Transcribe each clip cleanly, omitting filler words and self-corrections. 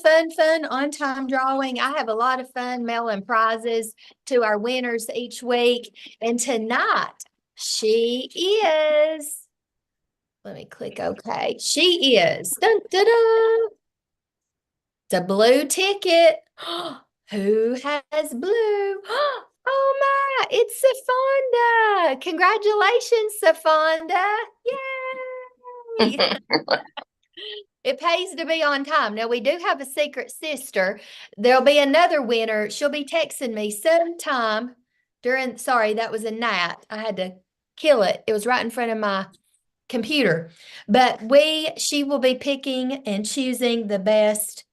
fun on-time drawing. I have a lot of fun mailing prizes to our winners each week. And tonight, she is, let me click OK. She is, dun, dun, dun, the blue ticket. Who has blue? Oh my, it's Safonda. Congratulations, Safonda. Yay. It pays to be on time. Now, we do have a secret sister. There'll be another winner. She'll be texting me sometime during, sorry, that was a gnat. I had to kill it. It was right in front of my computer. But she will be picking and choosing the best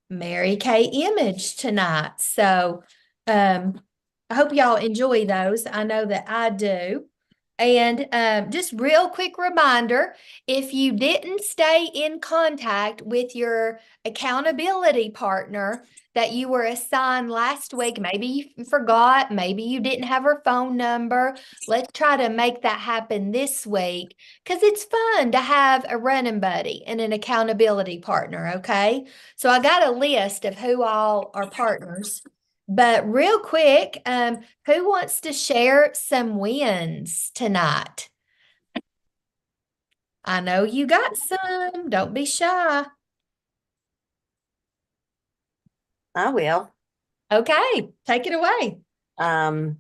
Mary Kay image tonight. So I hope y'all enjoy those. I know that I do. And just real quick reminder, if you didn't stay in contact with your accountability partner that you were assigned last week, maybe you forgot, maybe you didn't have her phone number, let's try to make that happen this week because it's fun to have a running buddy and an accountability partner, okay? So I got a list of who all are partners. But real quick, who wants to share some wins tonight? I know you got some. Don't be shy. I will. Okay, take it away. Um,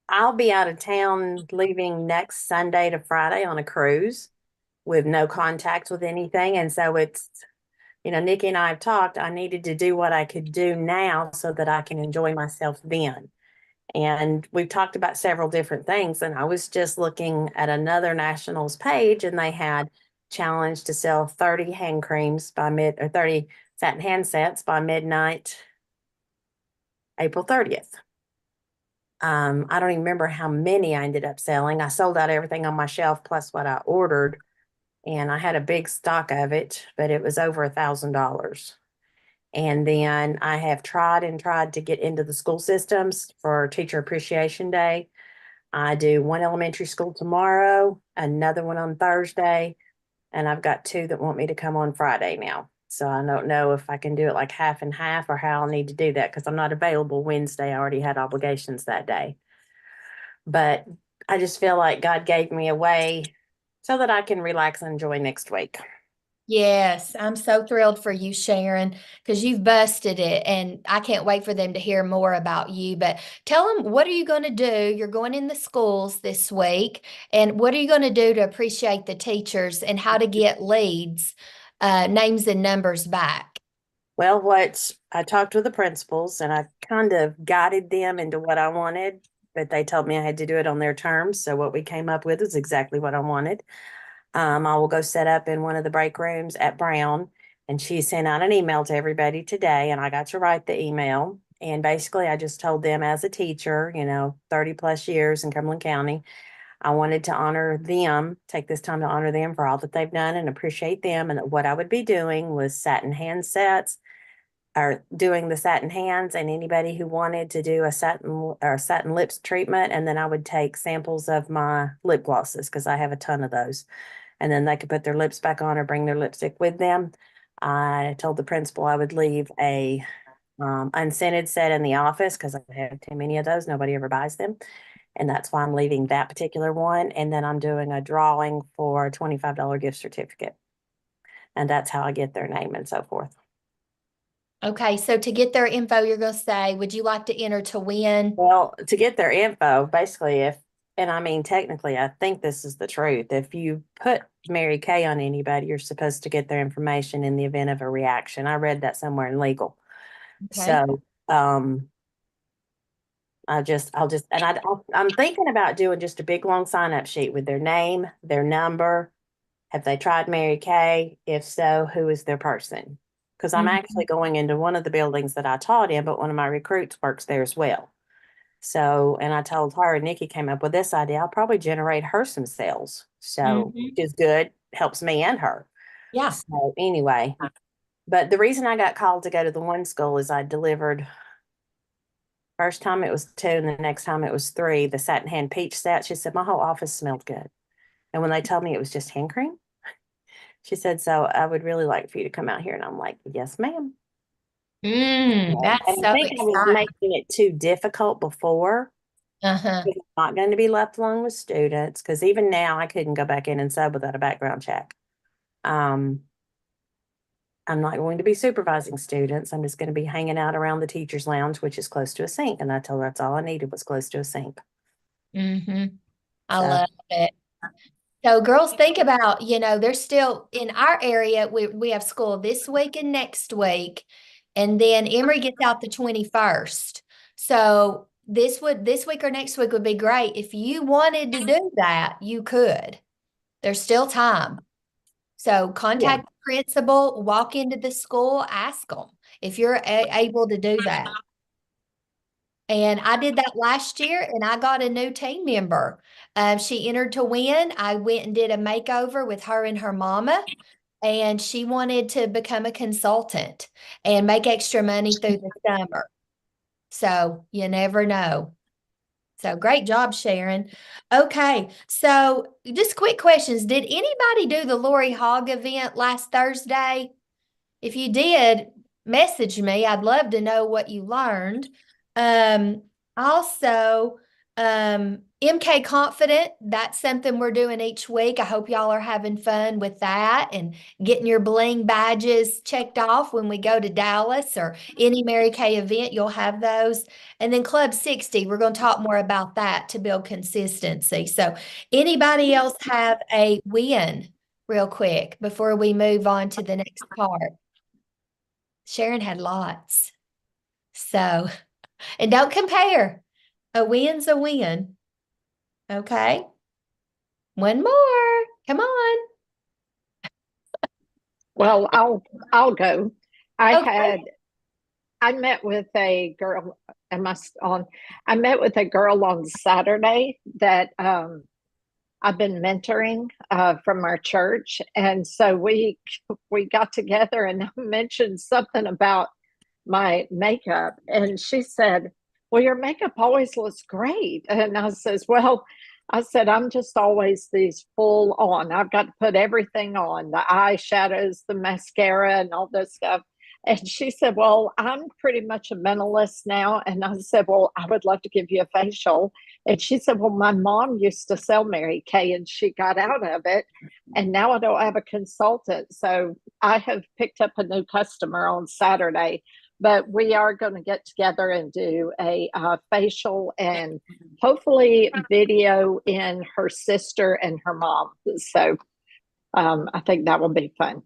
I'll be out of town leaving next Sunday to Friday on a cruise with no contacts with anything. And so Nikki and I have talked. I needed to do what I could do now so that I can enjoy myself then. And we've talked about several different things. And I was just looking at another nationals page, and they had challenged to sell 30 hand creams or 30 satin hand sets by midnight, April 30th. I don't even remember how many I ended up selling. I sold out everything on my shelf plus what I ordered, and I had a big stock of it, but it was over $1,000. And then I have tried and tried to get into the school systems for Teacher Appreciation Day. I do one elementary school tomorrow, another one on Thursday, and I've got two that want me to come on Friday now. So I don't know if I can do it like half and half or how I'll need to do that because I'm not available Wednesday. I already had obligations that day. But I just feel like God gave me a way so that I can relax and enjoy next week. Yes, I'm so thrilled for you, Sharon, because you've busted it, and I can't wait for them to hear more about you. But tell them, what are you going to do? You're going in the schools this week, and what are you going to do to appreciate the teachers and how to get leads, names and numbers back? Well, what I talked with the principals and I kind of guided them into what I wanted, but they told me I had to do it on their terms. So what we came up with is exactly what I wanted. I will go set up in one of the break rooms at Brown, and she sent out an email to everybody today, and I got to write the email. And basically, I just told them as a teacher, 30 plus years in Cumberland County, I wanted to honor them, take this time to honor them for all that they've done and appreciate them. And that what I would be doing was satin hand sets or doing the satin hands, and anybody who wanted to do a satin lips treatment. And then I would take samples of my lip glosses because I have a ton of those. And then they could put their lips back on or bring their lipstick with them. I told the principal I would leave a unscented set in the office because I have too many of those. Nobody ever buys them. And that's why I'm leaving that particular one. And then I'm doing a drawing for a $25 gift certificate. And that's how I get their name and so forth. Okay, so to get their info, you're going to say, would you like to enter to win? Well, to get their info, basically, and I mean, technically, I think this is the truth. If you put Mary Kay on anybody, you're supposed to get their information in the event of a reaction. I read that somewhere in legal. Okay. So, I'm thinking about doing just a big long sign up sheet with their name, their number. Have they tried Mary Kay? If so, who is their person? Because I'm Mhm. actually going into one of the buildings that I taught in, but one of my recruits works there as well. So, and I told her, Nikki came up with this idea. I'll probably generate her some sales. So, Mhm. which is good, helps me and her. Yeah. So, anyway, but the reason I got called to go to the one school is I delivered, first time it was two, and the next time it was three, the satin hand peach set. She said, my whole office smelled good. And when they told me it was just hand cream, She said, so I would really like for you to come out here. And I'm like, yes, ma'am. That's And I so think I was exciting. making it too difficult before. Uh-huh. I'm not going to be left alone with students because even now I couldn't go back in and sub without a background check. Um, I'm not going to be supervising students. I'm just going to be hanging out around the teacher's lounge, which is close to a sink. And I told her that's all I needed was close to a sink. I So, love it. So girls, think about, there's still in our area, we have school this week and next week. And then Emory gets out the 21st. So this week or next week would be great. If you wanted to do that, you could. There's still time. So yeah. contact the principal, walk into the school, ask them if you're able to do that. And I did that last year and I got a new team member. She entered to win. I went and did a makeover with her and her mama, and she wanted to become a consultant and make extra money through the summer. So you never know. So great job, Sharon. Okay, so just quick questions. Did anybody do the Lori Hogg event last Thursday? If you did, message me. I'd love to know what you learned. Um, also, MK Confident, that's something we're doing each week. I hope y'all are having fun with that and getting your bling badges checked off when we go to Dallas or any Mary Kay event, you'll have those. And then Club 60, we're going to talk more about that to build consistency. So anybody else have a win real quick before we move on to the next part? Sharon had lots. So, and don't compare. A win's a win. Okay. One more. Come on. Well, I'll go. I Okay. had I met with a girl. Am I on? I met with a girl on Saturday that I've been mentoring from our church, and so we got together and mentioned something about my makeup, and she said, "Well, your makeup always looks great," and I says, "Well." I said, I'm just always these full on. I've got to put everything on the eyeshadows, the mascara, and all this stuff. And she said, well, I'm pretty much a minimalist now. And I said, well, I would love to give you a facial. And she said, well, my mom used to sell Mary Kay and she got out of it. And now I don't have a consultant. So I have picked up a new customer on Saturday. But we are going to get together and do a facial and hopefully video in her sister and her mom. So I think that will be fun.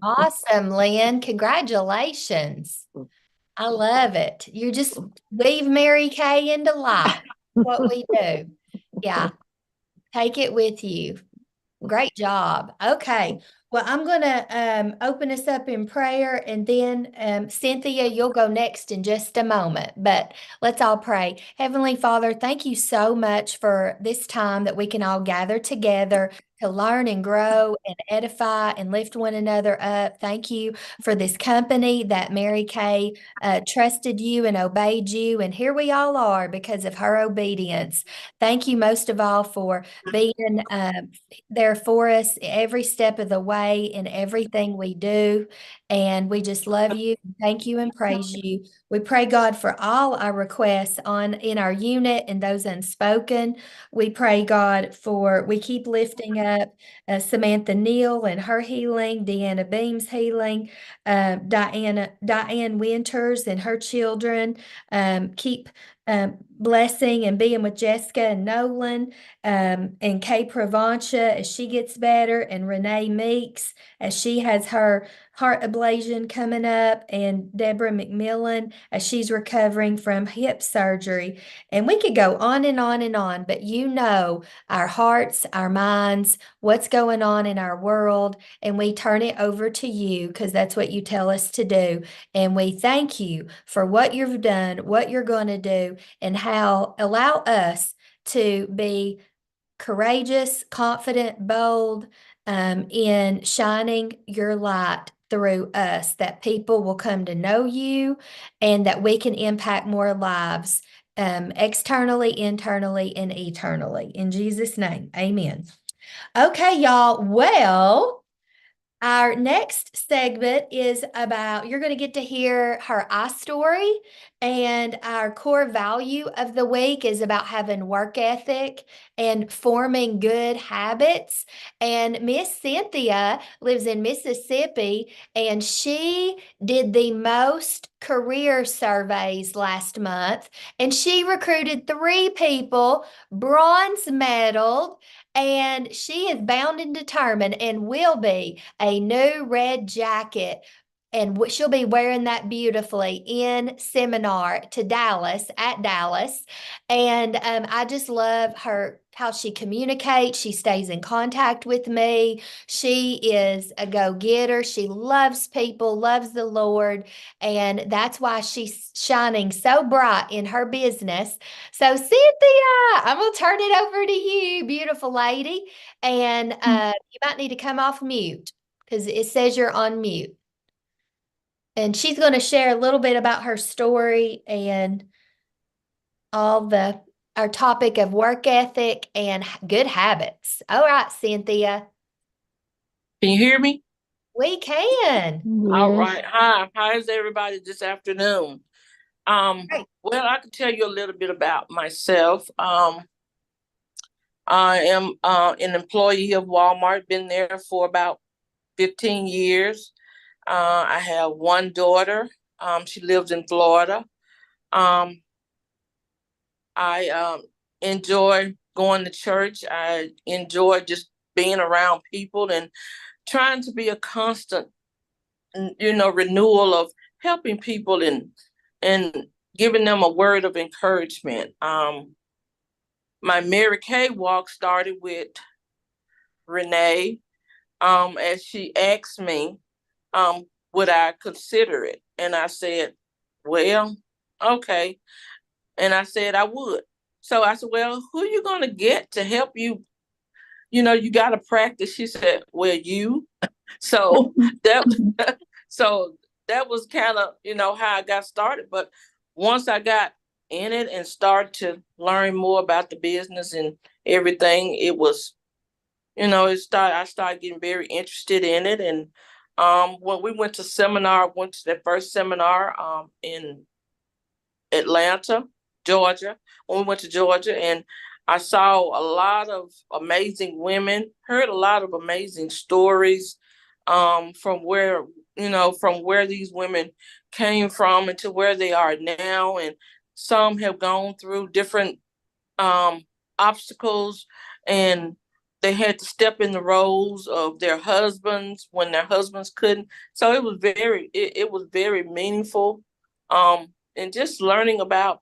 Awesome, Lynn. Congratulations. I love it. You just weave Mary Kay into life. What we do. Yeah. Take it with you. Great job. Okay. Well, I'm going to open us up in prayer, and then Cynthia, you'll go next in just a moment. But let's all pray. Heavenly Father, thank you so much for this time that we can all gather together to learn and grow and edify and lift one another up. Thank you for this company that Mary Kay trusted you and obeyed you. And here we all are because of her obedience. Thank you most of all for being there for us every step of the way in everything we do. And we just love you, thank you, and praise you. We pray, God, for all our requests in our unit and those unspoken. We pray, God, we keep lifting up Samantha Neal and her healing, Deanna Beam's healing, Diane Winters and her children. Keep blessing and being with Jessica and Nolan, and Kay Provancha as she gets better, and Renee Meeks as she has her heart ablation coming up, and Deborah McMillan as she's recovering from hip surgery. And we could go on and on and on, but you know our hearts, our minds, what's going on in our world, and we turn it over to you because that's what you tell us to do. And we thank you for what you've done, what you're going to do, and how allow us to be courageous, confident, bold, in shining your light through us, that people will come to know you and that we can impact more lives, externally, internally, and eternally. In Jesus' name, amen. Okay, y'all. Well, Our next segment is about, you're going to get to hear her I story, and our core value of the week is about having work ethic and forming good habits. And Miss Cynthia lives in Mississippi, and she did the most career surveys last month, and she recruited 3 people, bronze medaled, and she is bound and determined and will be a new red jacket. And she'll be wearing that beautifully in seminar to Dallas, at Dallas. And I just love her, how she communicates. She stays in contact with me. She is a go-getter. She loves people, loves the Lord. And that's why she's shining so bright in her business. So, Cynthia, I'm going to turn it over to you, beautiful lady. And you might need to come off mute because it says you're on mute. And she's going to share a little bit about her story and our topic of work ethic and good habits. All right, Cynthia, Can you hear me? we can. All Yes. right. Hi. How is everybody this afternoon? Great. Well, I can tell you a little bit about myself. I am an employee of Walmart, been there for about 15 years. I have one daughter. She lives in Florida. I enjoy going to church. I enjoy just being around people and trying to be a constant, renewal of helping people and giving them a word of encouragement. My Mary Kay walk started with Renee, as she asked me, would I consider it? And I said, well, okay. And I said I would. So I said, well, who are you going to get to help you? You got to practice. She said, well, you. So that so that was kind of, how I got started. But once I got in it and started to learn more about the business and everything, it was, I started getting very interested in it. And when we went to that first seminar in Atlanta, Georgia, when we went to Georgia, and I saw a lot of amazing women, heard a lot of amazing stories from where these women came from and to where they are now. And some have gone through different obstacles, and they had to step in the roles of their husbands when their husbands couldn't. So it was very meaningful. And just learning about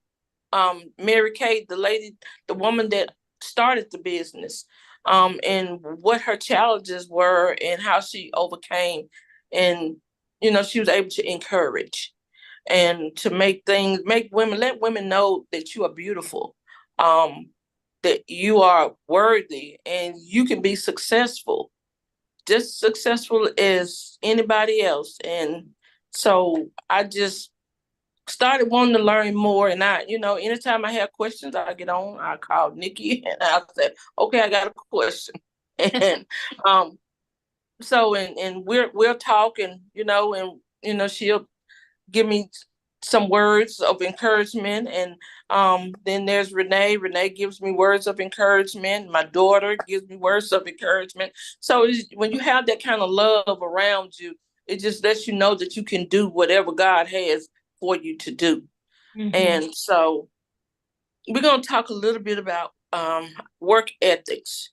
Mary Kay, the woman that started the business, and what her challenges were and how she overcame. And, she was able to encourage and to let women know that you are beautiful, that you are worthy and you can be successful, just successful as anybody else. And so I just started wanting to learn more. And anytime I have questions, I get on, I call Nikki and I said, okay, I got a question. And and we're talking, she'll give me some words of encouragement. And then there's Renee. Renee gives me words of encouragement. My daughter gives me words of encouragement. So when you have that kind of love around you, it just lets you know that you can do whatever God has for you to do. Mm-hmm. And so we're going to talk a little bit about work ethics.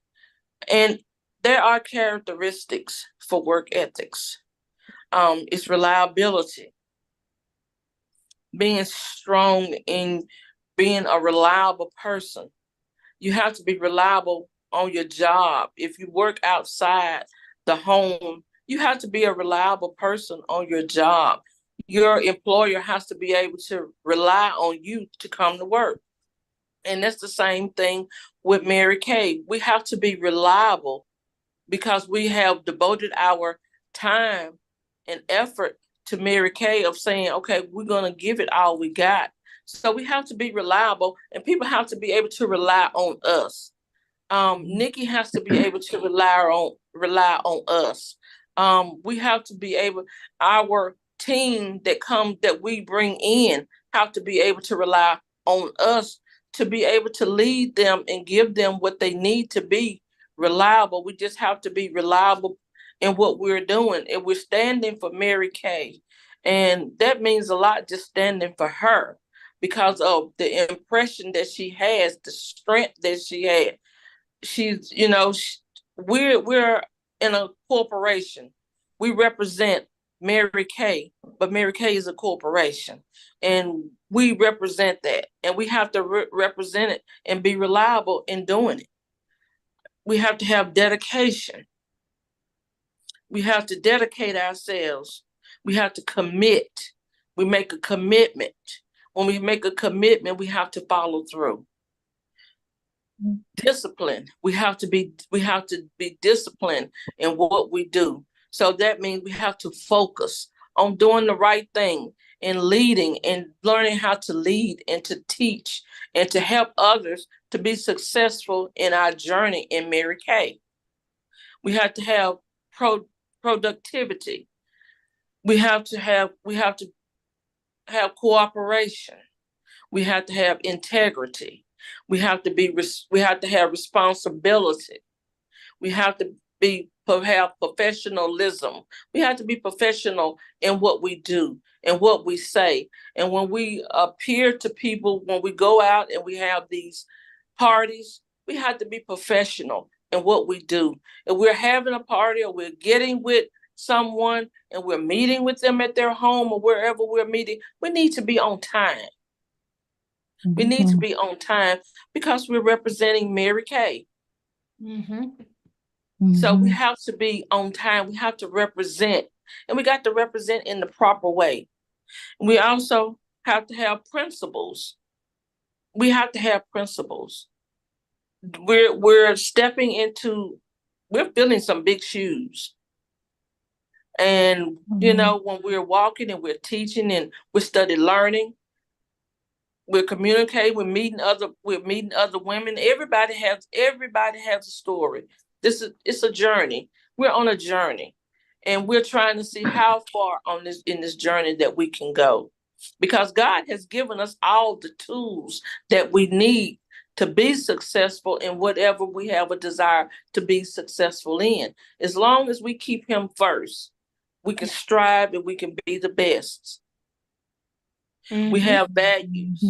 And there are characteristics for work ethics. It's reliability, being strong in being a reliable person. You have to be reliable on your job. If you work outside the home, you have to be a reliable person on your job. Your employer has to be able to rely on you to come to work. And that's the same thing with Mary Kay. We have to be reliable because we have devoted our time and effort to Mary Kay of saying, okay, we're going to give it all we got. So we have to be reliable, and people have to be able to rely on us. Nikki has to be able to rely on us. We have to be able, our team that we bring in have to be able to rely on us to be able to lead them and give them what they need to be reliable. We just have to be reliable in what we're doing. And we're standing for Mary Kay. And that means a lot, just standing for her, because of the impression that she has, the strength that she had. She's, we're in a corporation. We represent Mary Kay, but Mary Kay is a corporation, and we represent that, and we have to represent it and be reliable in doing it. We have to have dedication. We have to dedicate ourselves. We have to commit. We make a commitment. When we make a commitment, we have to follow through. Discipline. We have to be disciplined in what we do. So that means we have to focus on doing the right thing and leading and learning how to lead and to teach and to help others to be successful in our journey in Mary Kay. We have to have productivity. We have to have cooperation. We have to have integrity. We have to have responsibility. We have to have professionalism. We have to be professional in what we do and what we say. And when we appear to people, when we go out and we have these parties, we have to be professional in what we do. If we're having a party or we're getting with someone and we're meeting with them at their home or wherever we're meeting, we need to be on time. We need to be on time because we're representing Mary Kay. So we have to be on time. We have to represent, and we got to represent in the proper way. We also have to have principles. We have to have principles. We're stepping into, we're filling some big shoes. And, when we're walking and we're teaching and we're study learning, we're communicating, we're meeting other women. Everybody has a story. It's a journey. We're on a journey, and we're trying to see how far in this journey that we can go, because God has given us all the tools that we need to be successful in whatever we have a desire to be successful in. As long as we keep Him first, we can strive and we can be the best. We have values.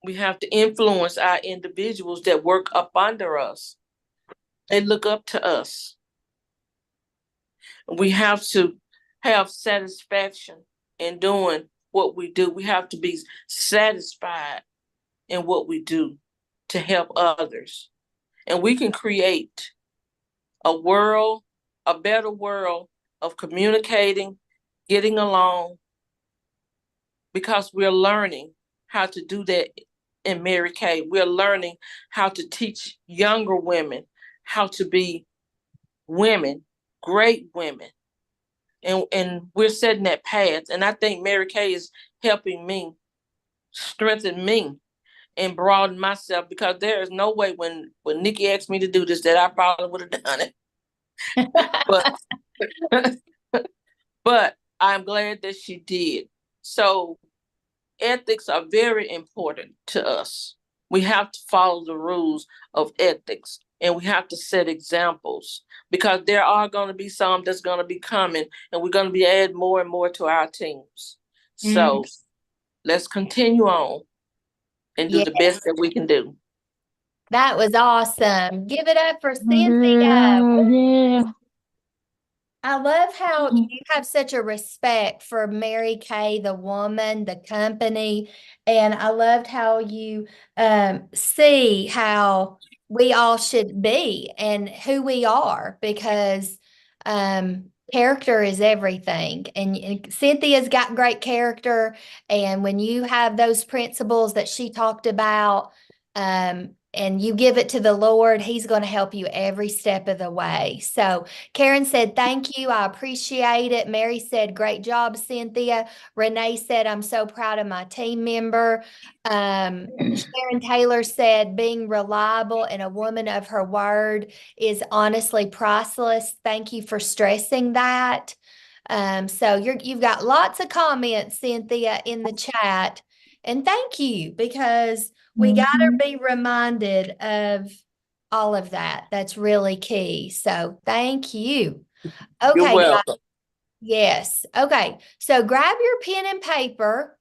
We have to influence our individuals that work up under us. They look up to us. We have to have satisfaction in doing what we do. We have to be satisfied in what we do to help others. And we can create a better world of communicating, getting along, because we're learning how to do that in Mary Kay. We're learning how to teach younger women how to be women, great women. And we're setting that path. And I think Mary Kay is helping me, strengthen me, and broaden myself, because there is no way when Nikki asked me to do this that I probably would have done it. But I'm glad that she did. So ethics are very important to us. We have to follow the rules of ethics, and we have to set examples, because there are going to be some that's going to be coming, and we're going to be adding more and more to our teams. So let's continue on and do the best that we can do. That was awesome. Give it up for Cynthia. I love how you have such a respect for Mary Kay, the woman, the company. And I loved how you see how we all should be and who we are, because character is everything. And Cynthia's got great character. And when you have those principles that she talked about, and you give it to the Lord, He's going to help you every step of the way. So Karen said, thank you. I appreciate it. Mary said, great job, Cynthia. Renee said, I'm so proud of my team member. Sharon Taylor said, being reliable and a woman of her word is honestly priceless. Thank you for stressing that. So you've got lots of comments, Cynthia, in the chat. And thank you, because we got to be reminded of all of that. That's really key. So thank you. You're Okay, guys. welcome. Yes. Okay. So grab your pen and paper.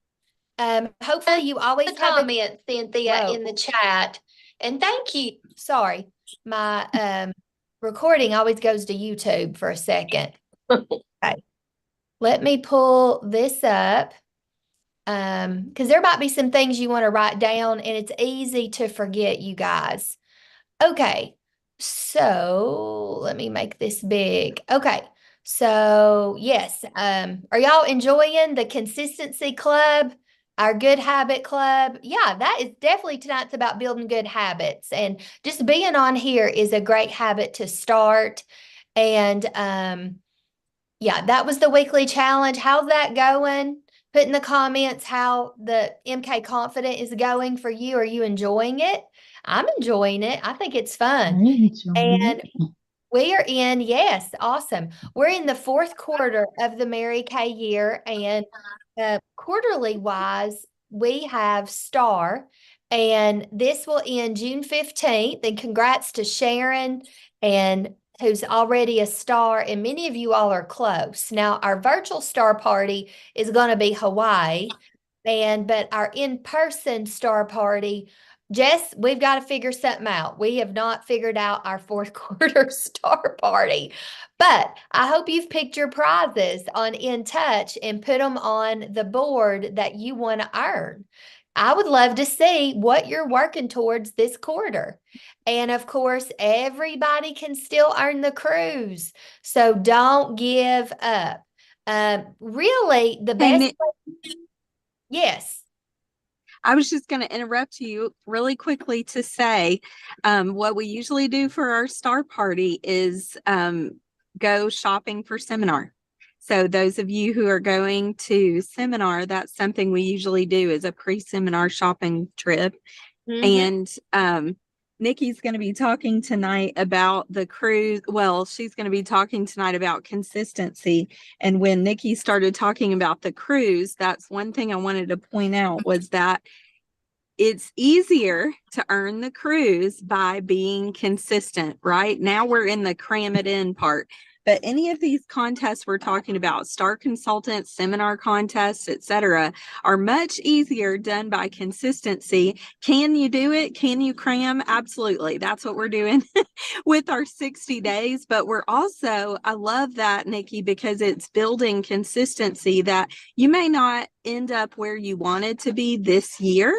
Hopefully you always comment, Cynthia, Whoa. in the chat. And thank you. Sorry, my recording always goes to YouTube for a second. Okay. Let me pull this up. Because there might be some things you want to write down, and it's easy to forget, you guys. Okay, so let me make this big. Okay, so yes, are y'all enjoying the Consistency Club, our Good Habit Club? Yeah, that is definitely, tonight's about building good habits, and just being on here is a great habit to start. And yeah, that was the weekly challenge. How's that going? Put in the comments how the MK Confident is going for you. Are you enjoying it? I'm enjoying it. I think it's fun. And we are in, yes, awesome. We're in the fourth quarter of the Mary Kay year, and quarterly wise, we have STAR, and this will end June 15th. And congrats to Sharon, and who's already a star, and many of you all are close. Now, our virtual star party is going to be Hawaii, but our in-person star party, Jess, we've got to figure something out. We have not figured out our fourth quarter star party, but I hope you've picked your prizes on In Touch and put them on the board that you want to earn. I would love to see what you're working towards this quarter. And of course, everybody can still earn the cruise. So don't give up. Really, the Hey, best. Yes. I was just going to interrupt you really quickly to say what we usually do for our star party is go shopping for seminar. So those of you who are going to seminar, that's something we usually do, is a pre-seminar shopping trip. And Nikki's going to be talking tonight about the cruise. Well, she's going to be talking tonight about consistency. And when Nikki started talking about the cruise, that's one thing I wanted to point out, was that it's easier to earn the cruise by being consistent, right? Now we're in the cram it in part. But any of these contests we're talking about, star consultants, seminar contests, etc., are much easier done by consistency. Can you do it? Can you cram? Absolutely. That's what we're doing with our 60 days. But we're also, I love that, Nikki, because it's building consistency that you may not end up where you wanted to be this year,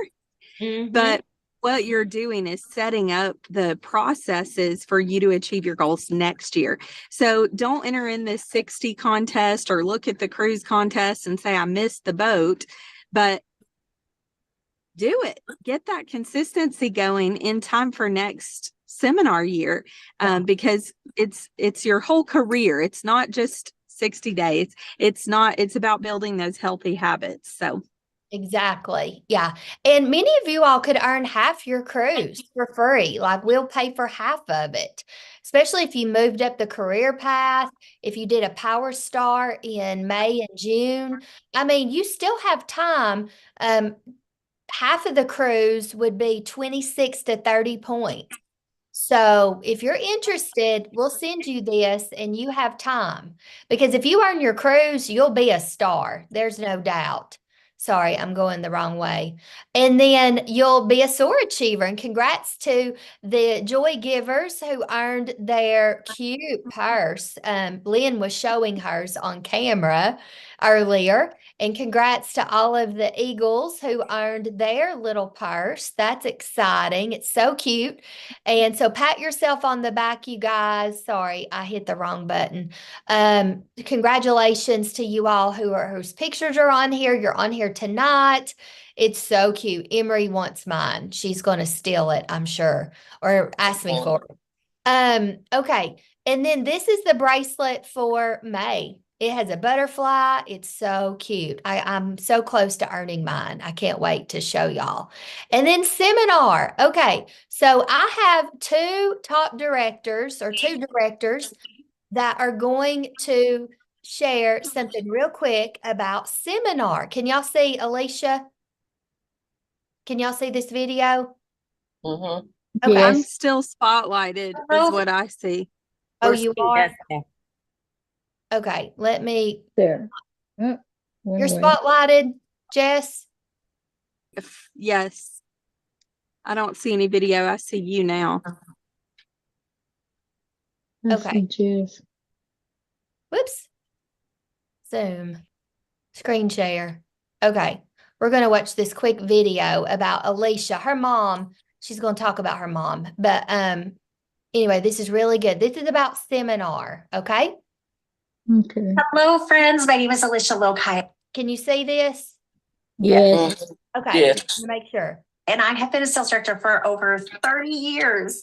but what you're doing is setting up the processes for you to achieve your goals next year. So don't enter in this 60 contest or look at the cruise contest and say, I missed the boat, but do it. Get that consistency going in time for next seminar year, because it's your whole career. It's not just 60 days. It's about building those healthy habits. So exactly. Yeah. And many of you all could earn half your cruise for free. Like, we'll pay for half of it, especially if you moved up the career path, if you did a Power Star in May and June. I mean, you still have time. Half of the cruise would be 26 to 30 points. So if you're interested, we'll send you this and you have time. Because if you earn your cruise, you'll be a star. There's no doubt. Sorry, I'm going the wrong way. And then you'll be a SOAR achiever. And congrats to the Joy Givers who earned their cute purse. Lynn was showing hers on camera. earlier. And congrats to all of the Eagles who earned their little purse. That's exciting. It's so cute. And so pat yourself on the back, you guys. Sorry, I hit the wrong button. Congratulations to you all whose pictures are on here. You're on here tonight. It's so cute. Emery wants mine. She's going to steal it, I'm sure, or ask me for it. Okay. And then this is the bracelet for May. It has a butterfly. It's so cute. I'm so close to earning mine. I can't wait to show y'all. And then seminar. Okay. So I have two directors that are going to share something real quick about seminar. Can y'all see Alicia? Can y'all see this video? Mm-hmm. Okay. I'm still spotlighted is what I see. Oh, We're you seeing- are? yes, ma'am. Okay, let me. There. Oh, one You're way. spotlighted, Jess? Yes. I don't see any video. I see you now. I Okay. see Jess. Whoops. Zoom. Screen share. Okay, we're going to watch this quick video about Alicia, her mom. She's going to talk about her mom. But anyway, this is really good. This is about seminar, okay? Okay. Hello, friends. My name is Alicia Lokai, Can you see this? Yes. Okay, Yes. just to make sure. and I have been a sales director for over 30 years.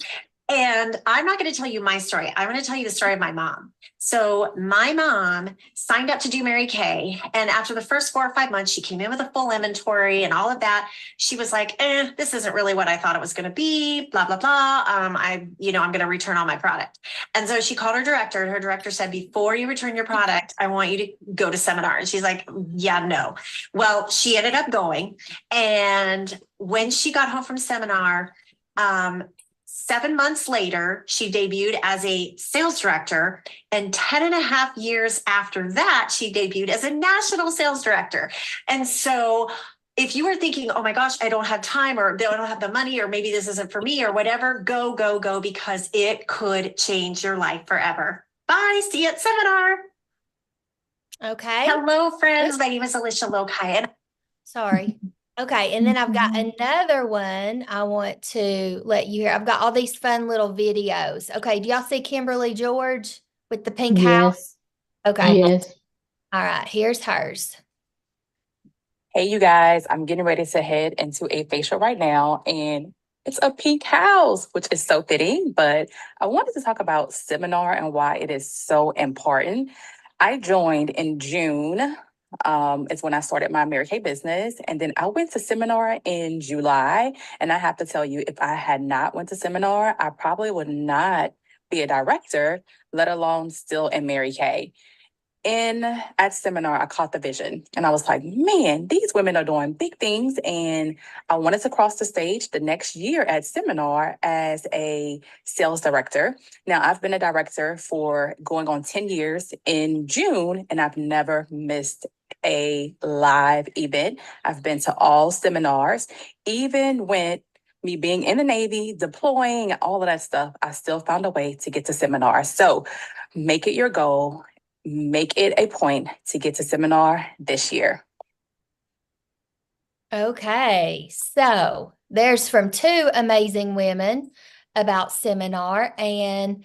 And I'm not going to tell you my story. I'm going to tell you the story of my mom. So my mom signed up to do Mary Kay. And after the first 4 or 5 months, she came in with a full inventory and all of that. She was like, this isn't really what I thought it was going to be, blah, blah, blah. I'm going to return all my product. And so she called her director and her director said, before you return your product, I want you to go to seminar. And she's like, yeah, no. Well, she ended up going. And when she got home from seminar, 7 months later, she debuted as a sales director, and 10 and a half years after that, she debuted as a national sales director. And so if you were thinking, oh my gosh, I don't have time, or they don't have the money, or maybe this isn't for me, or whatever, go, go, go, because it could change your life forever. Bye. See you at seminar. Okay. Hello, friends. My name is Alicia Lokai, and Sorry. Okay, and then I've got another one I want to let you hear. I've got all these fun little videos. Okay, do y'all see Kimberly George with the pink house? Yes. Okay, Yes. all right, here's hers. Hey, you guys, I'm getting ready to head into a facial right now, and it's a pink house, which is so fitting. But I wanted to talk about seminar and why it is so important. I joined in June. It's when I started my Mary Kay business. And then I went to seminar in July. And I have to tell you, if I had not went to seminar, I probably would not be a director, let alone still in Mary Kay. At seminar, I caught the vision and I was like, man, these women are doing big things. And I wanted to cross the stage the next year at seminar as a sales director. Now, I've been a director for going on 10 years in June, and I've never missed a live event. I've been to all seminars, even with me being in the Navy, deploying, all of that stuff, I still found a way to get to seminars. So make it your goal. Make it a point to get to seminar this year. Okay, so there's from two amazing women about seminar and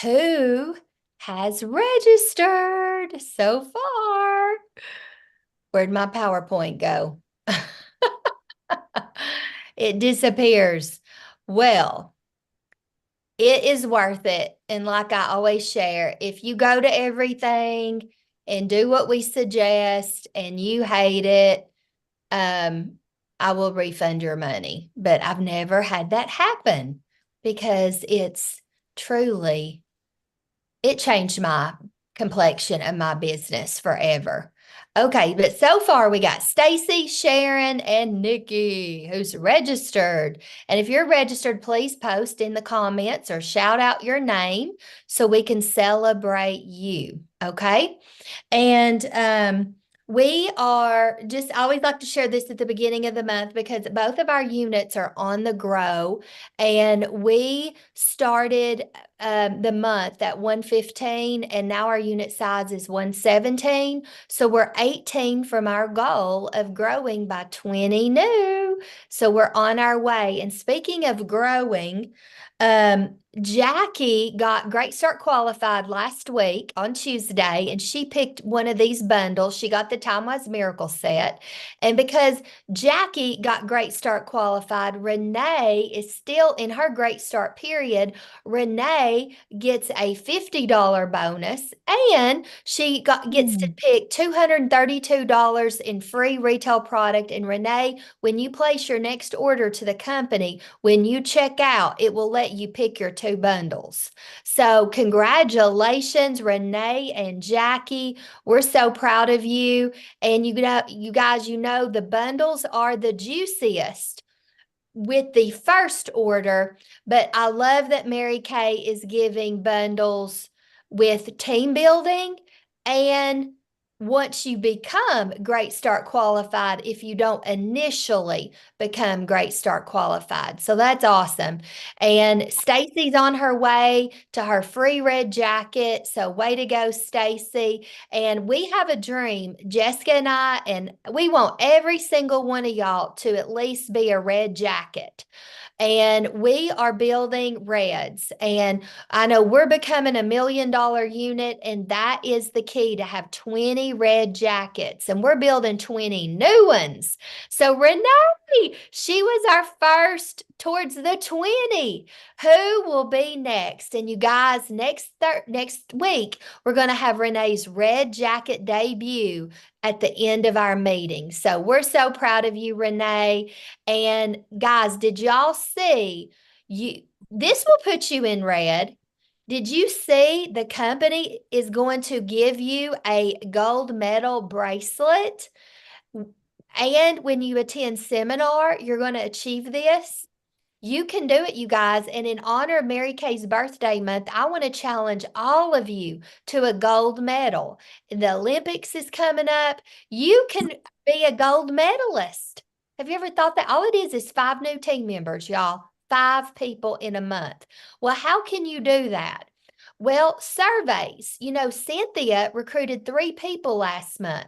who has registered so far. Where'd my PowerPoint go? It disappears. Well, it is worth it. And like I always share, if you go to everything and do what we suggest and you hate it, I will refund your money. But I've never had that happen because it's truly, it changed my complexion of my business forever. Okay, but so far we got Stacy, Sharon, and Nikki who's registered. And if you're registered, please post in the comments or shout out your name so we can celebrate you. Okay. And We are just, I always like to share this at the beginning of the month because both of our units are on the grow. And we started the month at 115, and now our unit size is 117. So we're 18 from our goal of growing by 20 new. So we're on our way. And speaking of growing, Jackie got Great Start qualified last week on Tuesday, and she picked one of these bundles. She got the Time Wise Miracle set. And because Jackie got Great Start qualified, Renee is still in her Great Start period. Renee gets a $50 bonus, and she gets to pick $232 in free retail product. And Renee, when you place your next order to the company, when you check out, it will let you pick your two bundles. So congratulations, Renee and Jackie. We're so proud of you. And you guys, the bundles are the juiciest with the first order, but I love that Mary Kay is giving bundles with team building, and once you become Great Start qualified, if you don't initially become Great Start qualified. So that's awesome. And Stacy's on her way to her free red jacket. So way to go, Stacy. And we have a dream, Jessica and I, and we want every single one of y'all to at least be a red jacket. And we are building reds. And I know we're becoming $1 million unit, and that is the key, to have 20 red jackets. And we're building 20 new ones. So Renee, she was our first towards the 20. Who will be next? And you guys, next week, we're going to have Renee's red jacket debut at the end of our meeting. So we're so proud of you, Renee. And guys, did y'all see this will put you in red. Did you see the company is going to give you a gold medal bracelet? And when you attend seminar, you're going to achieve this. You can do it, you guys. And in honor of Mary Kay's birthday month, I want to challenge all of you to a gold medal. The Olympics is coming up. You can be a gold medalist. Have you ever thought that? All it is 5 new team members, y'all. 5 people in a month. Well, how can you do that? Well, surveys. Cynthia recruited 3 people last month,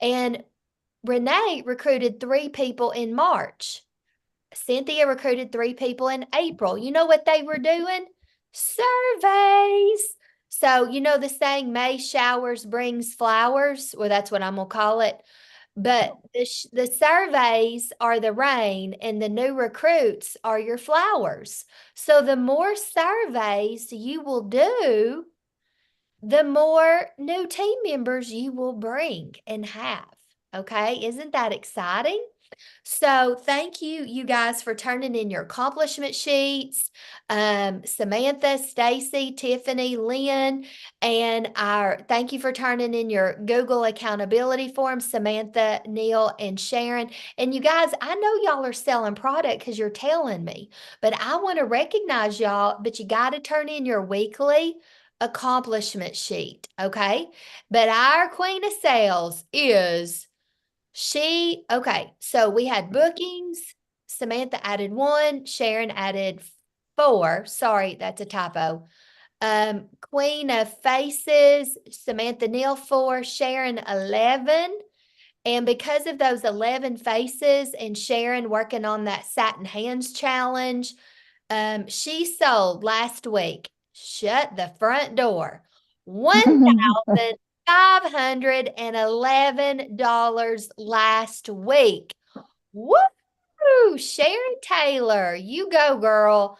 and Renee recruited 3 people in March. Cynthia recruited 3 people in April. You know what they were doing? Surveys. So, the saying, May showers brings flowers. Well, that's what I'm going to call it. But the surveys are the rain, and the new recruits are your flowers. So the more surveys you will do, the more new team members you will bring and have. Okay, isn't that exciting? So thank you, you guys, for turning in your accomplishment sheets. Samantha, Stacy, Tiffany, Lynn, and thank you for turning in your Google accountability forms, Samantha, Neil, and Sharon. And you guys, I know y'all are selling product because you're telling me, but I want to recognize y'all, but you got to turn in your weekly accomplishment sheet, okay? But our queen of sales is okay, so we had bookings. Samantha added 1, Sharon added 4. Sorry, that's a typo. Queen of faces, Samantha Neal 4, Sharon 11. And because of those 11 faces and Sharon working on that Satin Hands challenge, she sold last week, shut the front door, $1,511 last week. Woo! Sharon Taylor, you go, girl.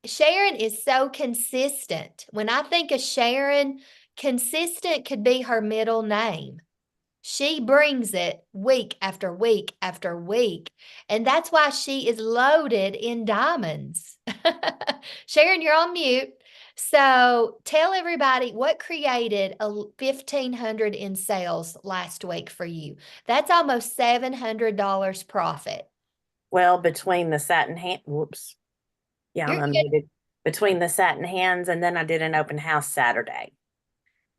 Sharon is so consistent. When I think of Sharon, consistent could be her middle name. She brings it week after week after week. And that's why she is loaded in diamonds. Sharon, you're on mute. So tell everybody what created a 1,500 in sales last week for you. That's almost $700 profit. Well, between the satin hand, whoops. Yeah, I'm You're good. unmuted. Between the satin hands, and then I did an open house Saturday.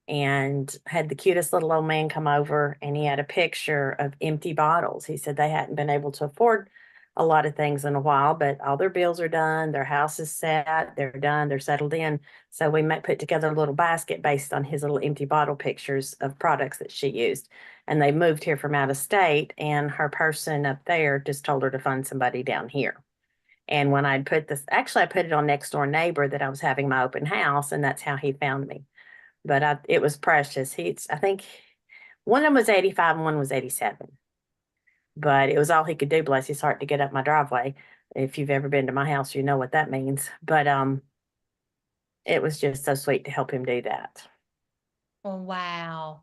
and had the cutest little old man come over, and he had a picture of empty bottles. He said they hadn't been able to afford a lot of things in a while, but all their bills are done, their house is set, they're done, they're settled in. So we might put together a little basket based on his little empty bottle pictures of products that she used. And they moved here from out of state, and her person up there just told her to find somebody down here. And when I put this, actually, I put it on Next Door Neighbor that I was having my open house, and that's how he found me. But it was precious. I think one of them was 85 and one was 87. But it was all he could do, bless his heart, to get up my driveway. If you've ever been to my house, you know what that means. But it was just so sweet to help him do that. Oh, wow.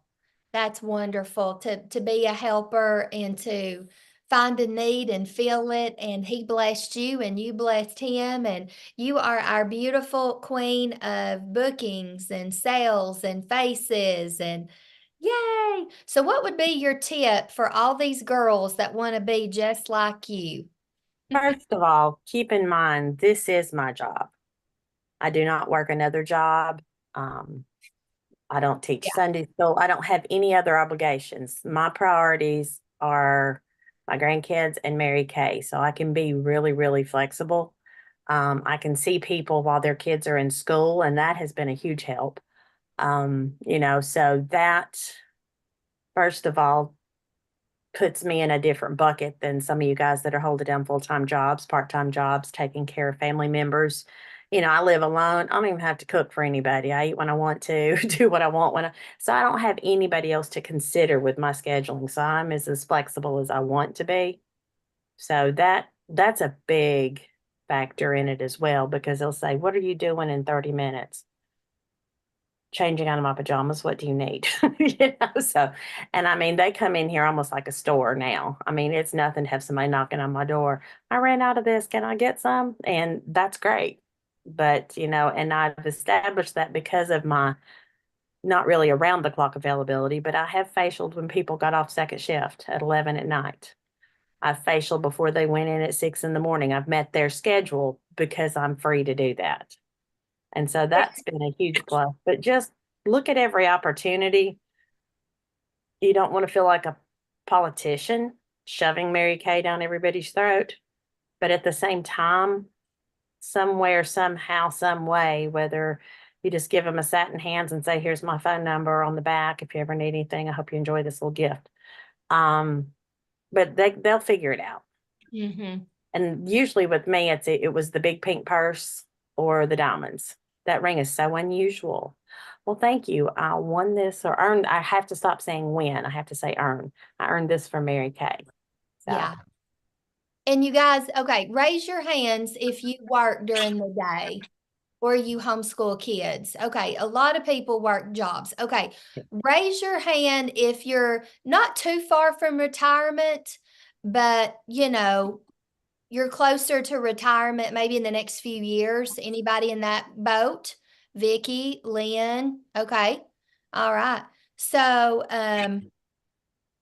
That's wonderful to be a helper and to find a need and feel it. And he blessed you and you blessed him. And you are our beautiful queen of bookings and sales and faces and yay. So what would be your tip for all these girls that want to be just like you? First of all, keep in mind, this is my job. I do not work another job. I don't teach Sunday school. I don't have any other obligations. My priorities are my grandkids and Mary Kay. So I can be really, really flexible. I can see people while their kids are in school, and that has been a huge help. So that, first of all, puts me in a different bucket than some of you guys that are holding down full-time jobs, part-time jobs, taking care of family members. I live alone. I don't even have to cook for anybody. I eat when I want to, do what I want so I don't have anybody else to consider with my scheduling. So I'm as flexible as I want to be. So that's a big factor in it as well, because they'll say, what are you doing in 30 minutes? Changing out of my pajamas. What do you need? So, and I mean, they come in here almost like a store now. I mean, it's nothing to have somebody knocking on my door. I ran out of this. Can I get some? And that's great. But, and I've established that because of my not really around the clock availability, but I have facialed when people got off second shift at 11 at night. I've facialed before they went in at 6 in the morning. I've met their schedule because I'm free to do that. And so that's been a huge plus. But just look at every opportunity. You don't want to feel like a politician shoving Mary Kay down everybody's throat. But at the same time, somewhere, somehow, some way, whether you just give them a satin hands and say, here's my phone number on the back. If you ever need anything, I hope you enjoy this little gift. But they'll figure it out. Mm-hmm. And usually with me, it was the big pink purse or the diamonds. That ring is so unusual. Well, thank you. I won this or earned. I have to stop saying win. I have to say earn. I earned this from Mary Kay. So. Yeah. And you guys, okay, raise your hands if you work during the day or you homeschool kids. Okay, a lot of people work jobs. Okay, raise your hand if you're not too far from retirement, but you're closer to retirement maybe in the next few years. Anybody in that boat? Vicky, Lynn, okay. All right. So,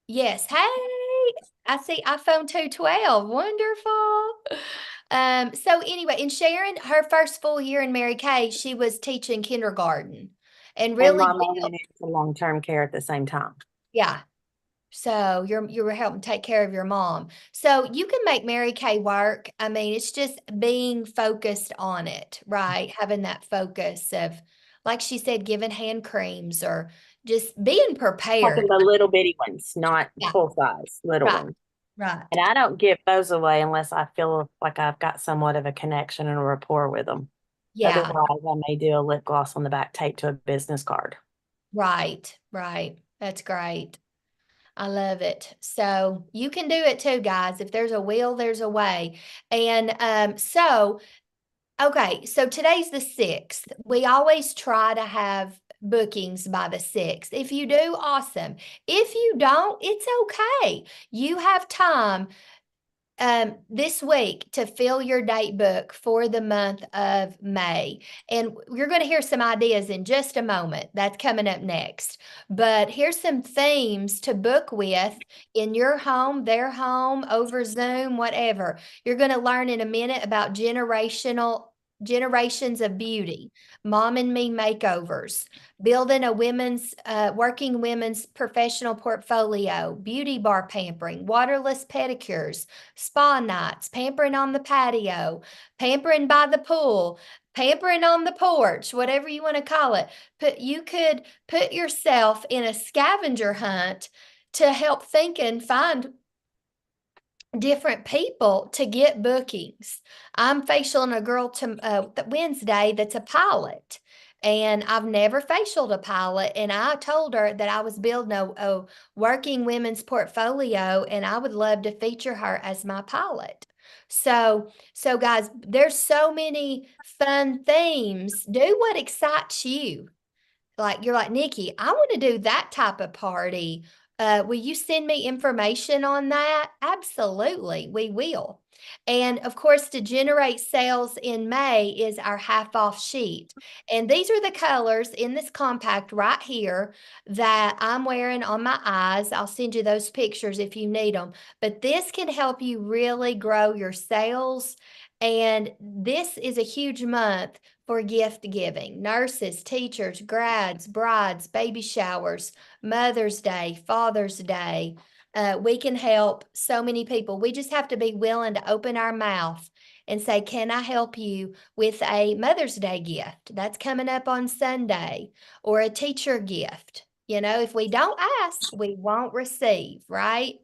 yes. Hey, I see iPhone 212. Wonderful. So anyway, and Sharon, her first full year in Mary Kay, she was teaching kindergarten and really, my mom went into long-term care at the same time. yeah. So you were helping take care of your mom. So you can make Mary Kay work. I mean, it's just being focused on it, right? Having that focus of, like she said, giving hand creams or just being prepared. Talking the little bitty ones, not Yeah. full size, little Right. ones. Right. And I don't give those away unless I feel like I've got somewhat of a connection and a rapport with them. Yeah. Otherwise, I may do a lip gloss on the back taped to a business card. Right. Right. That's great. I love it. So you can do it too, guys. If there's a will, there's a way. And okay, so today's the 6th. We always try to have bookings by the 6th. If you do, awesome. If you don't, it's okay. You have time this week to fill your date book for the month of May. And you're going to hear some ideas in just a moment. That's coming up next. But here's some themes to book with in your home, their home, over Zoom, whatever. You're going to learn in a minute about generational Generations of Beauty, Mom and Me Makeovers, Building a Working Women's Professional Portfolio, Beauty Bar Pampering, Waterless Pedicures, Spa Nights, Pampering on the Patio, Pampering by the Pool, Pampering on the Porch, whatever you want to call it. You could put yourself in a scavenger hunt to help think and find different people to get bookings. I'm facialing a girl to Wednesday that's a pilot, and I've never facialed a pilot. And I told her that I was building a working women's portfolio, and I would love to feature her as my pilot. So guys, there's so many fun themes. Do what excites you. Like you're like, Nikki, I want to do that type of party. Will you send me information on that? Absolutely, we will. And of course, to generate sales in May is our half off sheet. And these are the colors in this compact right here that I'm wearing on my eyes. I'll send you those pictures if you need them. But this can help you really grow your sales. And this is a huge month for gift giving. Nurses, teachers, grads, brides, baby showers, Mother's Day, Father's Day. We can help so many people. We just have to be willing to open our mouth and say, can I help you with a Mother's Day gift? That's coming up on Sunday, or a teacher gift. You know, if we don't ask, we won't receive, right?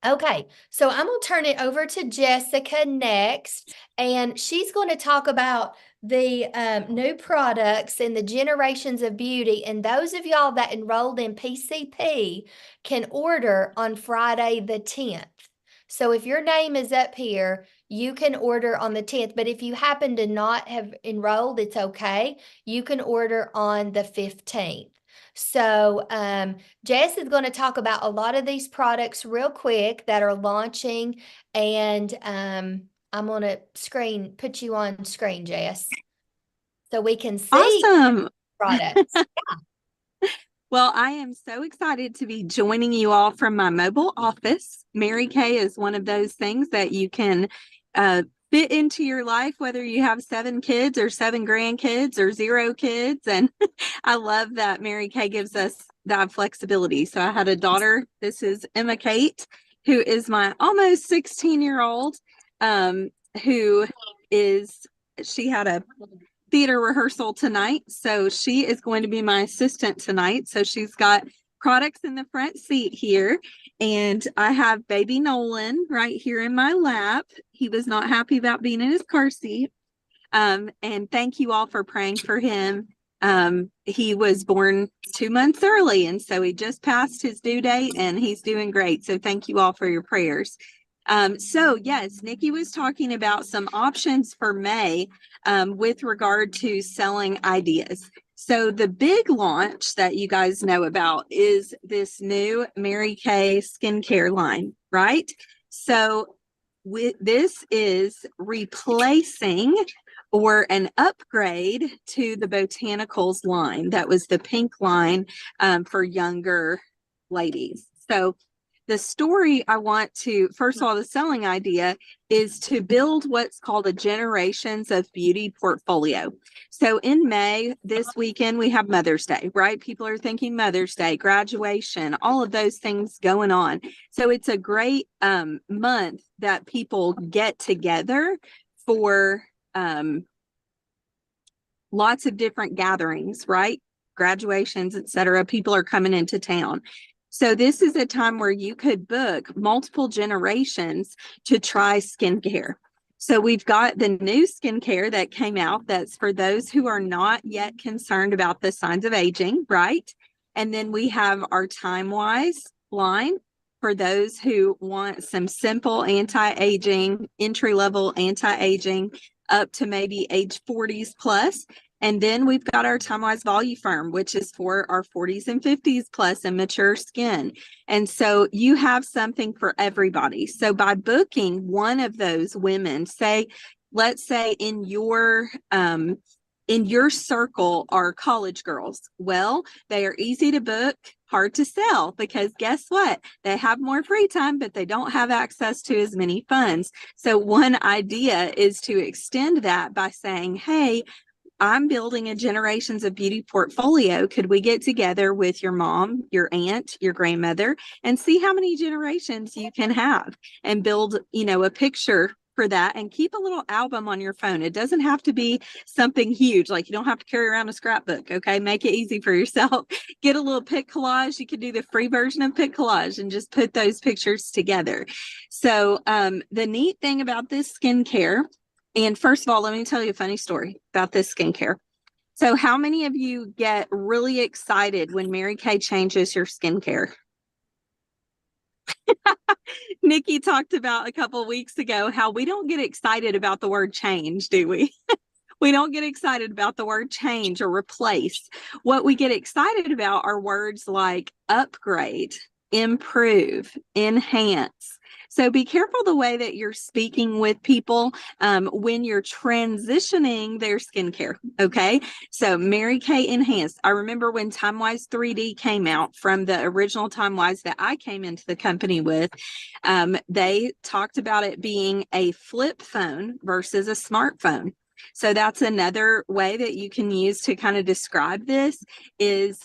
Okay, so I'm going to turn it over to Jessica next, and she's going to talk about the new products and the Generations of Beauty. And those of y'all that enrolled in PCP can order on Friday the 10th. So if your name is up here, you can order on the 10th. But if you happen to not have enrolled, it's okay. You can order on the 15th. So Jess is going to talk about a lot of these products real quick that are launching, and I'm going to put you on screen, Jess, so we can see Awesome. products. Well, I am so excited to be joining you all from my mobile office. Mary Kay is one of those things that you can fit into your life, whether you have 7 kids or 7 grandkids or 0 kids. And I love that Mary Kay gives us that flexibility. So I had a daughter. This is Emma Kate, who is my almost 16-year-old, she had a theater rehearsal tonight. So she is going to be my assistant tonight. So she's got products in the front seat here. And I have baby Nolan right here in my lap. He was not happy about being in his car seat. And thank you all for praying for him. He was born 2 months early, and so he just passed his due date, and he's doing great. So thank you all for your prayers. So yes, Nikki was talking about some options for May with regard to selling ideas. So the big launch that you guys know about is this new Mary Kay skincare line, right? So this is replacing or an upgrade to the Botanicals line. That was the pink line for younger ladies. So the story I want to, first of all, the selling idea is to build what's called a Generations of Beauty portfolio. So in May, this weekend, we have Mother's Day, right? People are thinking Mother's Day, graduation, all of those things going on. So it's a great month that people get together for lots of different gatherings, right? Graduations, etc. People are coming into town. So this is a time where you could book multiple generations to try skincare. So we've got the new skincare that came out that's for those who are not yet concerned about the signs of aging, right? And then we have our TimeWise line for those who want some simple anti-aging, entry-level anti-aging up to maybe age 40s plus. And then we've got our TimeWise Voluform, which is for our 40s and 50s plus and mature skin. And so you have something for everybody. So by booking one of those women, let's say in your in your circle are college girls. Well, they are easy to book, hard to sell, because guess what? They have more free time, but they don't have access to as many funds. So one idea is to extend that by saying, hey, I'm building a Generations of Beauty portfolio. Could we get together with your mom, your aunt, your grandmother, and see how many generations you can have and build, a picture for that, and keep a little album on your phone. It doesn't have to be something huge. Like, you don't have to carry around a scrapbook. Okay. Make it easy for yourself. Get a little pic collage. You can do the free version of pic collage and just put those pictures together. So, the neat thing about this skincare, and first of all, let me tell you a funny story about this skincare. So how many of you get really excited when Mary Kay changes your skincare? Nikki talked about a couple of weeks ago how we don't get excited about the word change, do we? We don't get excited about the word change or replace. What we get excited about are words like upgrade, improve, enhance. So be careful the way that you're speaking with people when you're transitioning their skincare. Okay. So Mary Kay Enhanced. I remember when TimeWise 3D came out from the original TimeWise that I came into the company with, they talked about it being a flip phone versus a smartphone. So that's another way that you can use to kind of describe this is,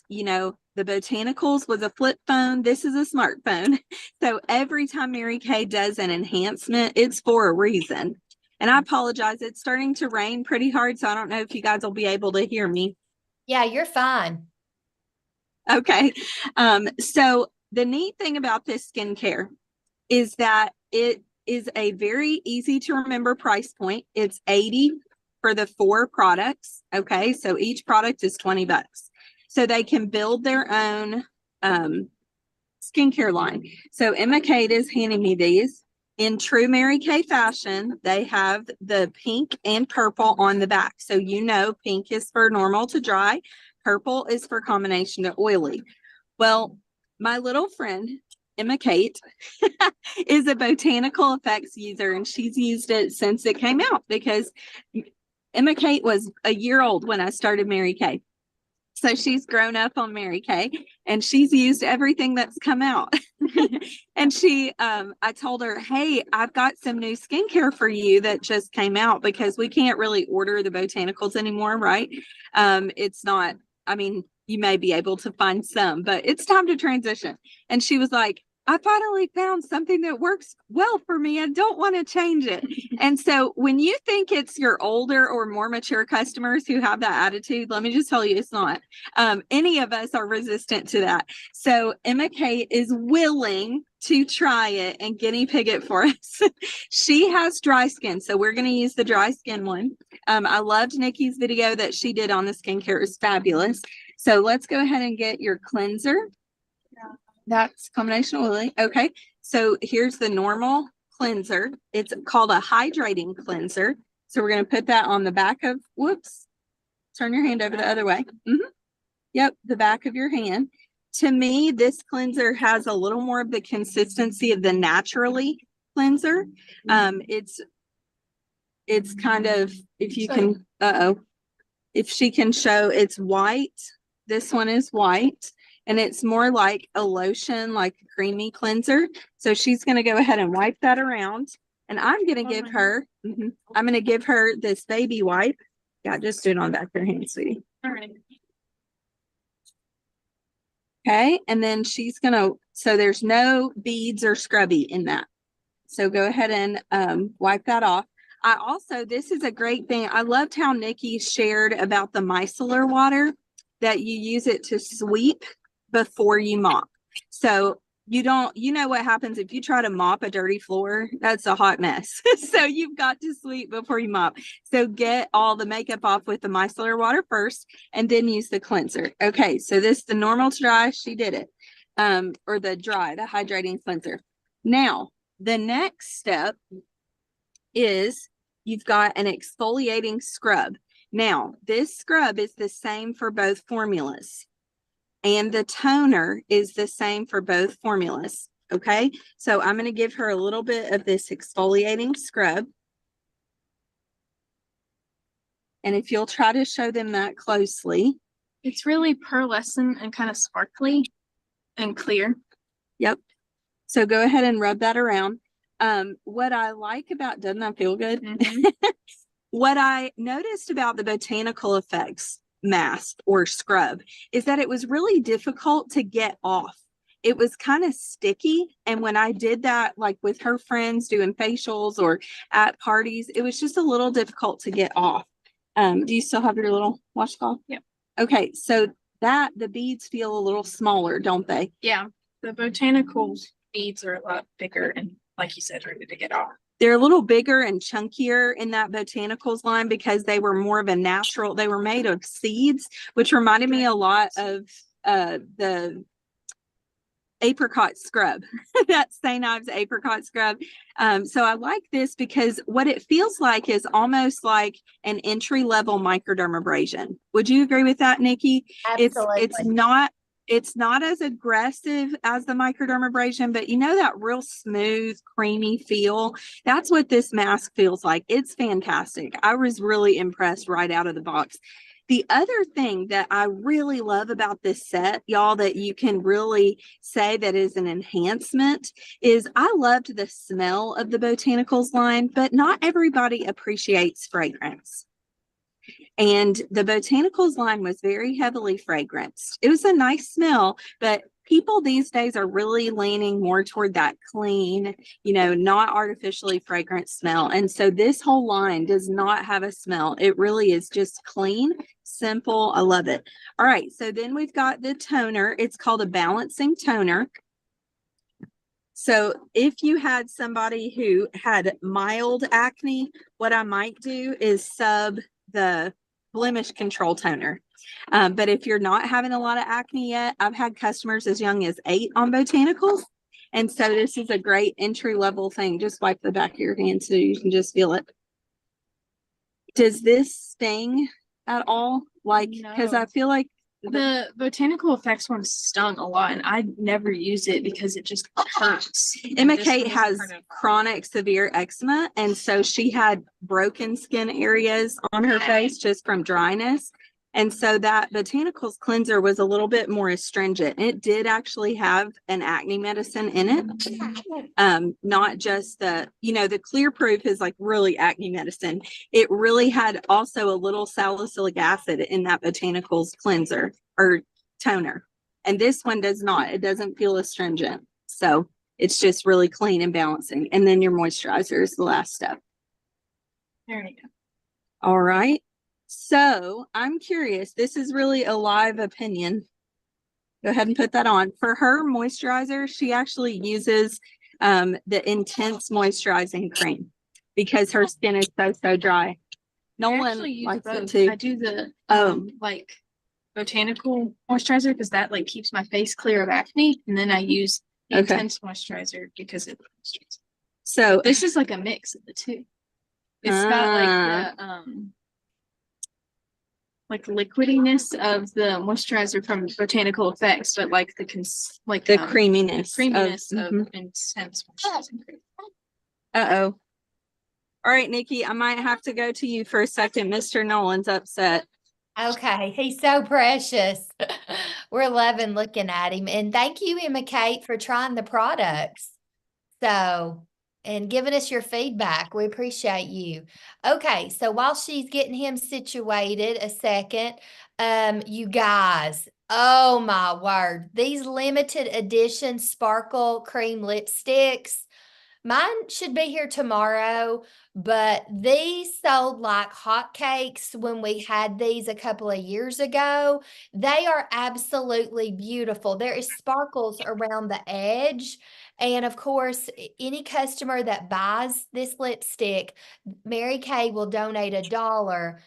the Botanicals was a flip phone. This is a smartphone. So every time Mary Kay does an enhancement, it's for a reason. And I apologize. It's starting to rain pretty hard. So I don't know if you guys will be able to hear me. Yeah, you're fine. Okay. So the neat thing about this skincare is that it is a very easy to remember price point. It's $80 for the 4 products. Okay. So each product is $20. So they can build their own skincare line. So Emma Kate is handing me these. In true Mary Kay fashion, they have the pink and purple on the back. So pink is for normal to dry. Purple is for combination to oily. Well, my little friend, Emma Kate, is a Botanical Effects user, and she's used it since it came out because Emma Kate was a year old when I started Mary Kay. So she's grown up on Mary Kay and she's used everything that's come out. And I told her, hey, I've got some new skincare for you that just came out because we can't really order the Botanicals anymore, right? It's not, you may be able to find some, but it's time to transition. And she was like, I finally found something that works well for me. I don't want to change it. And so when you think it's your older or more mature customers who have that attitude, let me just tell you, it's not. Any of us are resistant to that. So Emma Kate is willing to try it and guinea pig it for us. She has dry skin, so we're going to use the dry skin one. I loved Nikki's video that she did on the skincare. It was fabulous. So let's go ahead and get your cleanser. That's combination oily. Okay. So here's the normal cleanser. It's called a hydrating cleanser. So we're going to put that on the back of, turn your hand over the other way. Yep. The back of your hand. To me, this cleanser has a little more of the consistency of the Naturally cleanser. It's kind of, if you can, if she can show, it's white. This one is white. And it's more like a lotion, like a creamy cleanser. So she's going to go ahead and wipe that around. And I'm going to give her, I'm going to give her this baby wipe. Yeah, just do it on the back of your hand, sweetie. All right. Okay. And then she's going to, so there's no beads or scrubby in that. So go ahead and wipe that off. This is a great thing. I loved how Nikki shared about the micellar water, that you use it to sweep before you mop. So you know what happens if you try to mop a dirty floor? That's a hot mess. So you've got to sweep before you mop. So get all the makeup off with the micellar water first and then use the cleanser. Okay, so this is the normal to dry. She did it. Or the hydrating cleanser. Now, the next step is you've got an exfoliating scrub. Now, this scrub is the same for both formulas. And the toner is the same for both formulas. Okay, so I'm going to give her a little bit of this exfoliating scrub. And if you'll try to show them that closely. It's really pearlescent and kind of sparkly and clear. Yep. So go ahead and rub that around. What I like about, doesn't that feel good? What I noticed about the Botanical Effects mask or scrub is that it was really difficult to get off. It was kind of sticky. And when I did that, like with her friends doing facials or at parties, it was just a little difficult to get off. Do you still have your little washcloth? Yep. Okay. So that the beads feel a little smaller, don't they? Yeah. The botanical beads are a lot bigger and, like you said, ready to get off. They're a little bigger and chunkier in that botanicals line because they were more of a natural, they were made of seeds, which reminded me a lot of the apricot scrub, that St. Ives apricot scrub. So I like this because what it feels like is almost like an entry-level microdermabrasion. Would you agree with that, Nikki? Absolutely. It's not as aggressive as the microdermabrasion, but you know, that real smooth, creamy feel. That's what this mask feels like. It's fantastic. I was really impressed right out of the box. The other thing that I really love about this set, y'all, that you can really say that is an enhancement is I loved the smell of the Botanicals line, but not everybody appreciates fragrance. And the Botanicals line was very heavily fragranced. It was a nice smell, but people these days are really leaning more toward that clean, you know, not artificially fragrant smell. And so this whole line does not have a smell. It really is just clean, simple. I love it. All right. So then we've got the toner. It's called a balancing toner. So if you had somebody who had mild acne, what I might do is sub the blemish control toner. But if you're not having a lot of acne yet, I've had customers as young as 8 on Botanicals. And so this is a great entry level thing. Just wipe the back of your hand so you can just feel it. Does this sting at all? Like, because I No. feel like The Botanical Effects one stung a lot, and I never use it because it just hurts. Emma This Kate one has kind of- chronic severe eczema, and so she had broken skin areas on her face just from dryness. And so that Botanicals cleanser was a little bit more astringent. It did actually have an acne medicine in it. Not just the, you know, the Clear Proof is like really acne medicine. It really had also a little salicylic acid in that Botanicals cleanser or toner. And this one does not. It doesn't feel astringent. So it's just really clean and balancing. And then your moisturizer is the last step. There you go. All right. So I'm curious, this is really a live opinion. Go ahead and put that on. For her moisturizer, she actually uses the Intense Moisturizing Cream because her skin is so dry. I Nolan actually use likes it both. too. I do the Oh. like botanical moisturizer because that like keeps my face clear of acne, and then I use the Okay. Intense Moisturizer because it moisturizes. So This is like a mix of the two. It's got like the liquidiness of the moisturizer from Botanical Effects, but like the creaminess. creaminess of Mhm. Intense Moisturizing Cream. Uh-oh. All right, Nikki, I might have to go to you for a second. Mr. Nolan's upset. Okay, he's so precious. We're loving looking at him. And thank you, Emma Kate, for trying the products. So, and giving us your feedback. We appreciate you. Okay, so while she's getting him situated a second, you guys, oh my word, these limited edition sparkle cream lipsticks. Mine should be here tomorrow, but these sold like hotcakes when we had these a couple of years ago. They are absolutely beautiful. There is sparkles around the edge. And of course, any customer that buys this lipstick, Mary Kay will donate $1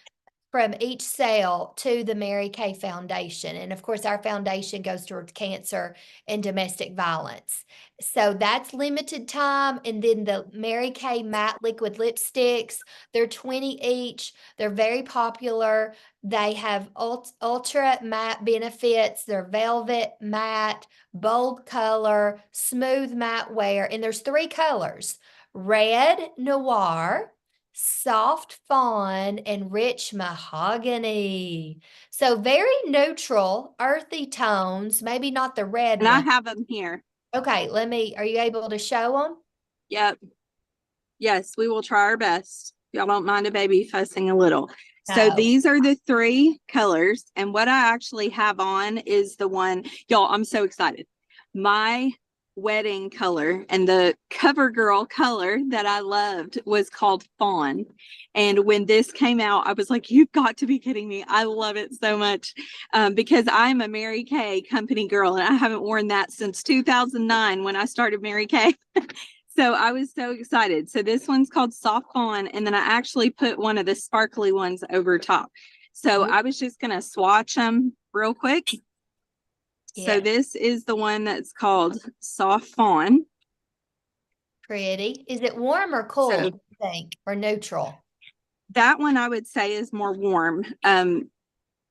from each sale to the Mary Kay Foundation. And of course, our foundation goes towards cancer and domestic violence. So that's limited time. And then the Mary Kay matte liquid lipsticks, they're 20 each. They're very popular. They have ultra matte benefits. They're velvet matte, bold color, smooth matte wear. And there's 3 colors: red, noir, soft fawn, and rich mahogany. So very neutral, earthy tones, maybe not the red And I one. have them here. Okay, are you able to show them? Yep. Yes, we will try our best. Y'all don't mind a baby fussing a little. So No. these are the 3 colors. And what I actually have on is the one, y'all, I'm so excited. My wedding color and the cover girl color that I loved was called Fawn. And when this came out, I was like, you've got to be kidding me. I love it so much because I'm a Mary Kay company girl and I haven't worn that since 2009 when I started Mary Kay. So I was so excited. So this one's called Soft Fawn, and then I actually put one of the sparkly ones over top. So I was just going to swatch them real quick. So Yeah. this is the one that's called Soft Fawn. Pretty. Is it warm or cool, So- do you think, or neutral? That one I would say is more warm.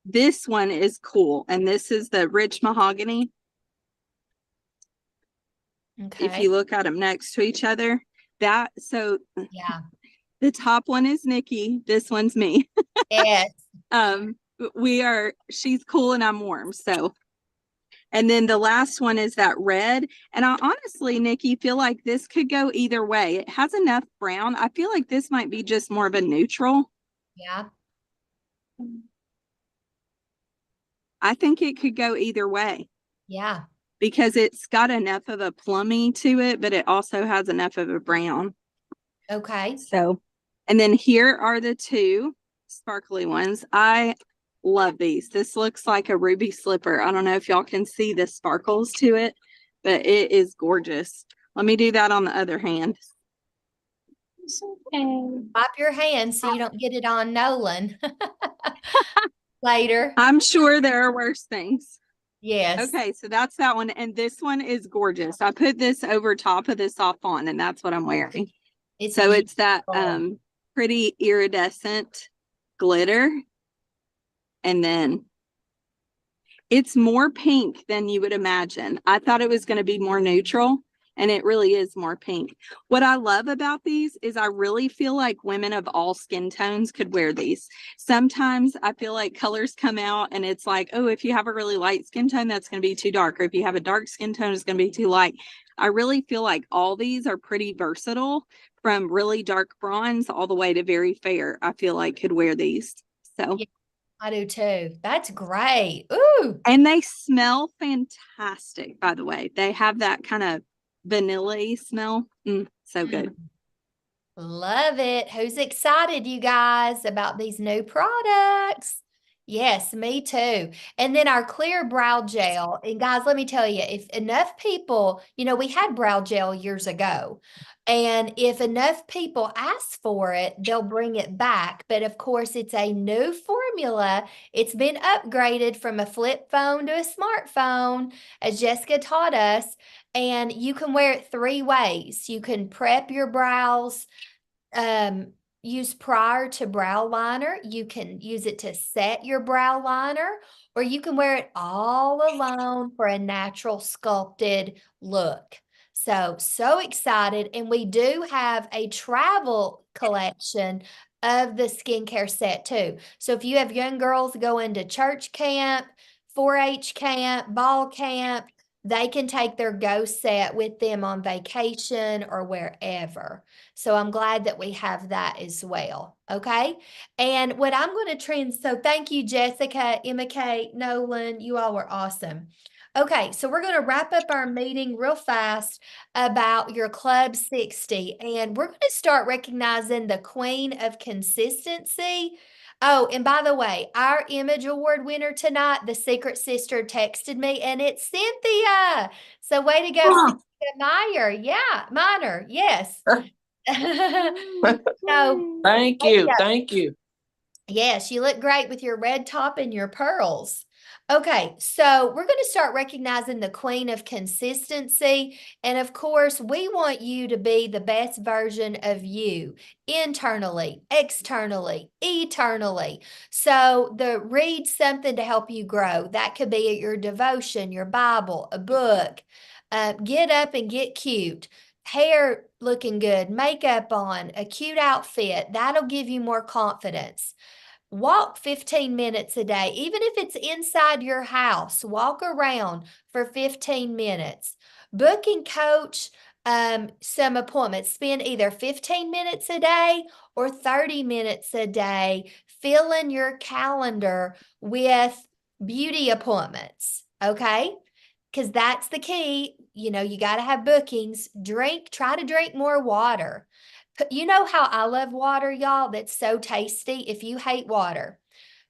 This one is cool, and this is the rich mahogany. If Okay. you look at them next to each other, Yeah. the top one is Nikki. This one's me. Yes. She's cool and I'm warm. So, and then the last one is that red. And I honestly, Nikki, feel like this could go either way. It has enough brown. I feel like this might be just more of a neutral. Yeah. I think it could go either way Yeah. because it's got enough of a plummy to it, but it also has enough of a brown. Okay. So, and then here are the 2 sparkly ones. I love these. This looks like a ruby slipper. I don't know if y'all can see the sparkles to it, but it is gorgeous. Let me do that on the other hand. Wipe your hands so you don't get it on Nolan later. I'm sure there are worse things. Yes. Okay, so that's that one. And this one is gorgeous. I put this over top of the Soft Fawn, and that's what I'm wearing. So it's that beautiful. pretty iridescent glitter. And then it's more pink than you would imagine. I thought it was going to be more neutral, and it really is more pink. What I love about these is I really feel like women of all skin tones could wear these. Sometimes I feel like colors come out and it's like, oh, if you have a really light skin tone, that's going to be too dark. Or if you have a dark skin tone, it's going to be too light. I really feel like all these are pretty versatile, from really dark bronze all the way to very fair. I feel like could wear these. So. Yeah. I do too. That's great. Ooh. And they smell fantastic, by the way. They have that kind of vanilla-y smell. So good. Love it. Who's excited, you guys, about these new products? Yes, me too. And then our clear brow gel. And guys, let me tell you, if enough people, we had brow gel years ago. And if enough people ask for it, they'll bring it back. But of course, it's a new formula. It's been upgraded from a flip phone to a smartphone, as Jessica taught us. And you can wear it 3 ways. You can prep your brows, use prior to brow liner. You can use it to set your brow liner, or you can wear it all alone for a natural sculpted look. So excited. And we do have a travel collection of the skincare set too. So if you have young girls going to church camp, 4-H camp, ball camp, they can take their Go set with them on vacation or wherever. So I'm glad that we have that as well. Okay. And what I'm going to so thank you, Jessica, Emma Kate, Nolan. You all were awesome. Okay. So we're going to wrap up our meeting real fast about your Club 60. And we're going to start recognizing the queen of consistency. Oh, and by the way, our Image Award winner tonight, the Secret Sister, texted me, and it's Cynthia. So way to go, Cynthia Meyer. Yeah, Minor. Yes. So Thank you. Thank you. yes, you look great with your red top and your pearls. Okay, so we're going to start recognizing the queen of consistency. And of course, we want you to be the best version of you internally, externally, eternally. So read something to help you grow. That could be your devotion, your Bible, a book. Get up and get cute. hair looking good, makeup on, a cute outfit. That'll give you more confidence. Walk 15 minutes a day, even if it's inside your house, walk around for 15 minutes. Book and coach some appointments. Spend either 15 minutes a day or 30 minutes a day. Fill in your calendar with beauty appointments, okay? Because that's the key. You know, you got to have bookings. Try to drink more water. You know how I love water, y'all? That's so tasty. If you hate water,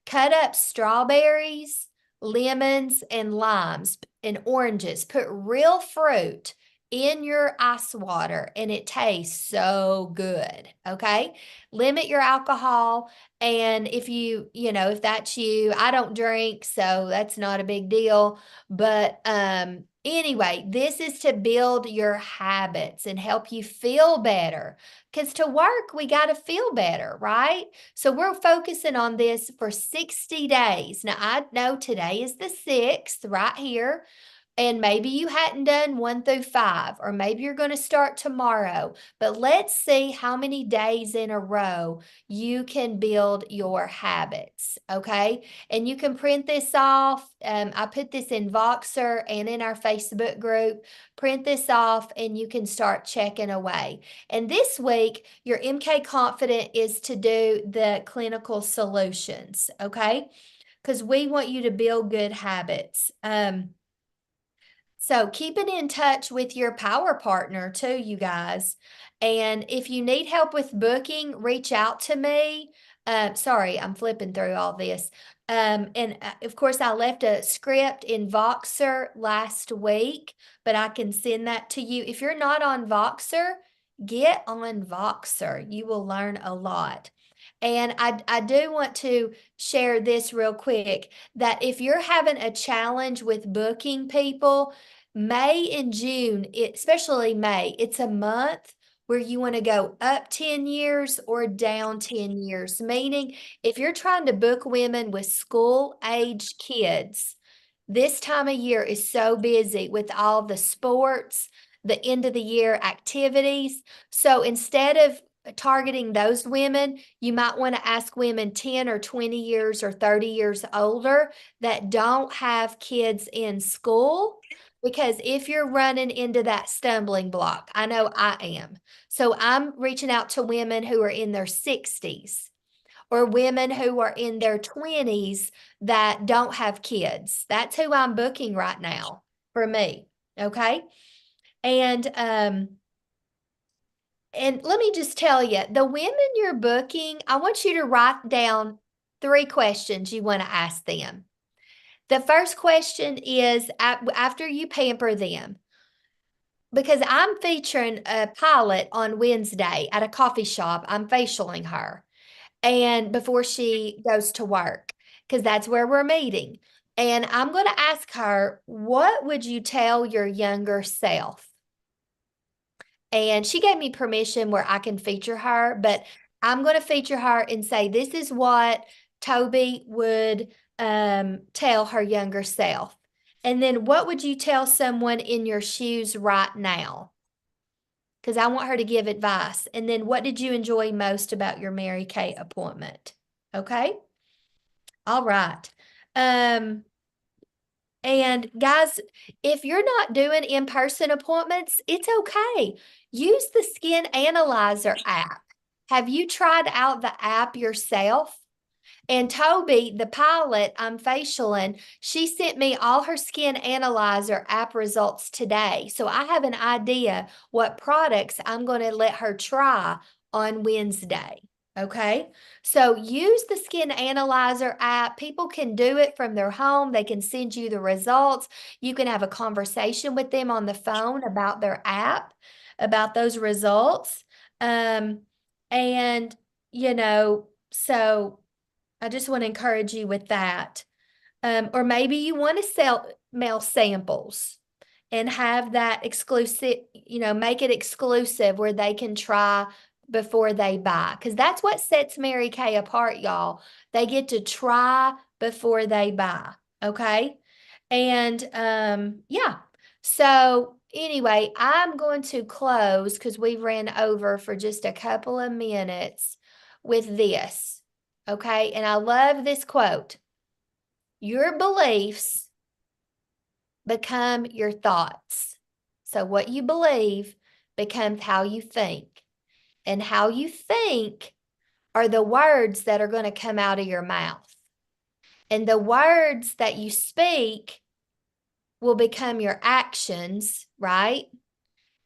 cut up strawberries, lemons, and limes and oranges. Put real fruit in your ice water and it tastes so good. Okay. Limit your alcohol. And if if that's you, I don't drink, so that's not a big deal. But, anyway, this is to build your habits and help you feel better. Because to work, we got to feel better, right? So we're focusing on this for 60 days. Now, I know today is the 6th right here. And maybe you hadn't done 1 through 5, or maybe you're going to start tomorrow. But let's see how many days in a row you can build your habits, okay? And you can print this off. I put this in Voxer and in our Facebook group. Print this off and you can start checking away. And this week, your MK Confident is to do the clinical solutions, okay? Because we want you to build good habits. So keeping in touch with your power partner too, you guys. And if you need help with booking, reach out to me. Sorry, I'm flipping through all this. Of course, I left a script in Voxer last week, but I can send that to you. If you're not on Voxer, get on Voxer. You will learn a lot. And I do want to share this real quick, that if you're having a challenge with booking people, May and June, especially May, it's a month where you want to go up 10 years or down 10 years. Meaning, if you're trying to book women with school-age kids, this time of year is so busy with all the sports, the end of the year activities. So instead of targeting those women, you might want to ask women 10 or 20 years or 30 years older that don't have kids in school. Because if you're running into that stumbling block, I know I am. So I'm reaching out to women who are in their 60s or women who are in their 20s that don't have kids. That's who I'm booking right now for me. Okay. And let me just tell you, the women you're booking, I want you to write down 3 questions you want to ask them. The first question is, after you pamper them, because I'm featuring a pilot on Wednesday at a coffee shop, I'm facialing her, and before she goes to work, because that's where we're meeting. And I'm going to ask her, what would you tell your younger self? And she gave me permission where I can feature her, but I'm going to feature her and say, this is what Toby would tell her younger self. And then what would you tell someone in your shoes right now? Because I want her to give advice. And then what did you enjoy most about your Mary Kay appointment? Okay. All right. And guys, if you're not doing in-person appointments, it's okay. Use the Skin Analyzer app. Have you tried out the app yourself? And Toby, the pilot I'm facialing, she sent me all her Skin Analyzer app results today. So I have an idea what products I'm going to let her try on Wednesday. Okay, so use the Skin Analyzer app. People can do it from their home. They can send you the results. You can have a conversation with them on the phone about their app, about those results. So I just want to encourage you with that. Or maybe you want to mail samples and have that exclusive, make it exclusive where they can try before they buy. Because that's what sets Mary Kay apart, y'all. They get to try before they buy. Okay. And yeah. So anyway, I'm going to close because we ran over for just a couple of minutes with this. Okay. And I love this quote. Your beliefs become your thoughts. So what you believe becomes how you think. And how you think are the words that are going to come out of your mouth. And the words that you speak will become your actions, right?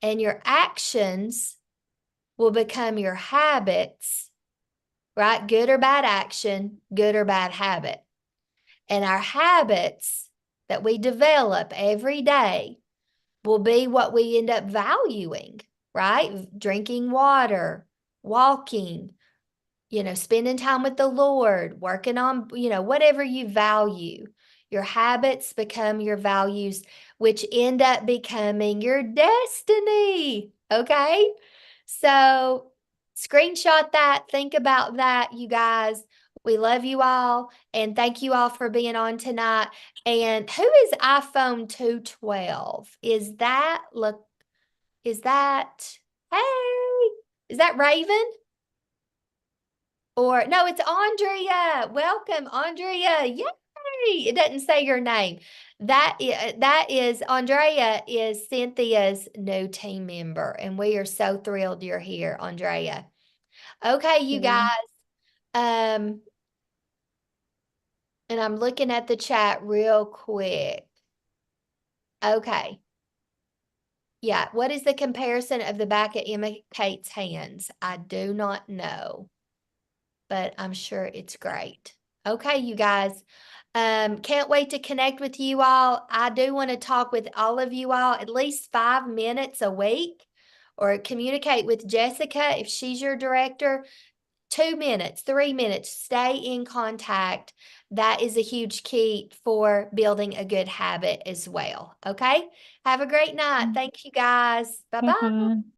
And your actions will become your habits, right? Good or bad action, good or bad habit. And our habits that we develop every day will be what we end up valuing, right? Drinking water, walking, spending time with the Lord, working on, whatever you value. Your habits become your values, which end up becoming your destiny. Okay? So screenshot that. Think about that, you guys. We love you all. And thank you all for being on tonight. And who is iPhone 212? hey, is that Raven? Or no, it's Andrea. Welcome, Andrea. Yay! It doesn't say your name. That is Andrea is Cynthia's new team member, and we are so thrilled you're here, Andrea. Okay, you guys. And I'm looking at the chat real quick. Okay. Yeah, what is the comparison of the back of Emma Kate's hands? I do not know, but I'm sure it's great. Okay, you guys. Can't wait to connect with you all. I do want to talk with all of you all at least 5 minutes a week, or communicate with Jessica if she's your director. 2 minutes, 3 minutes, stay in contact. That is a huge key for building a good habit as well. Okay. Have a great night. Thank you guys. Bye-bye. Bye-bye.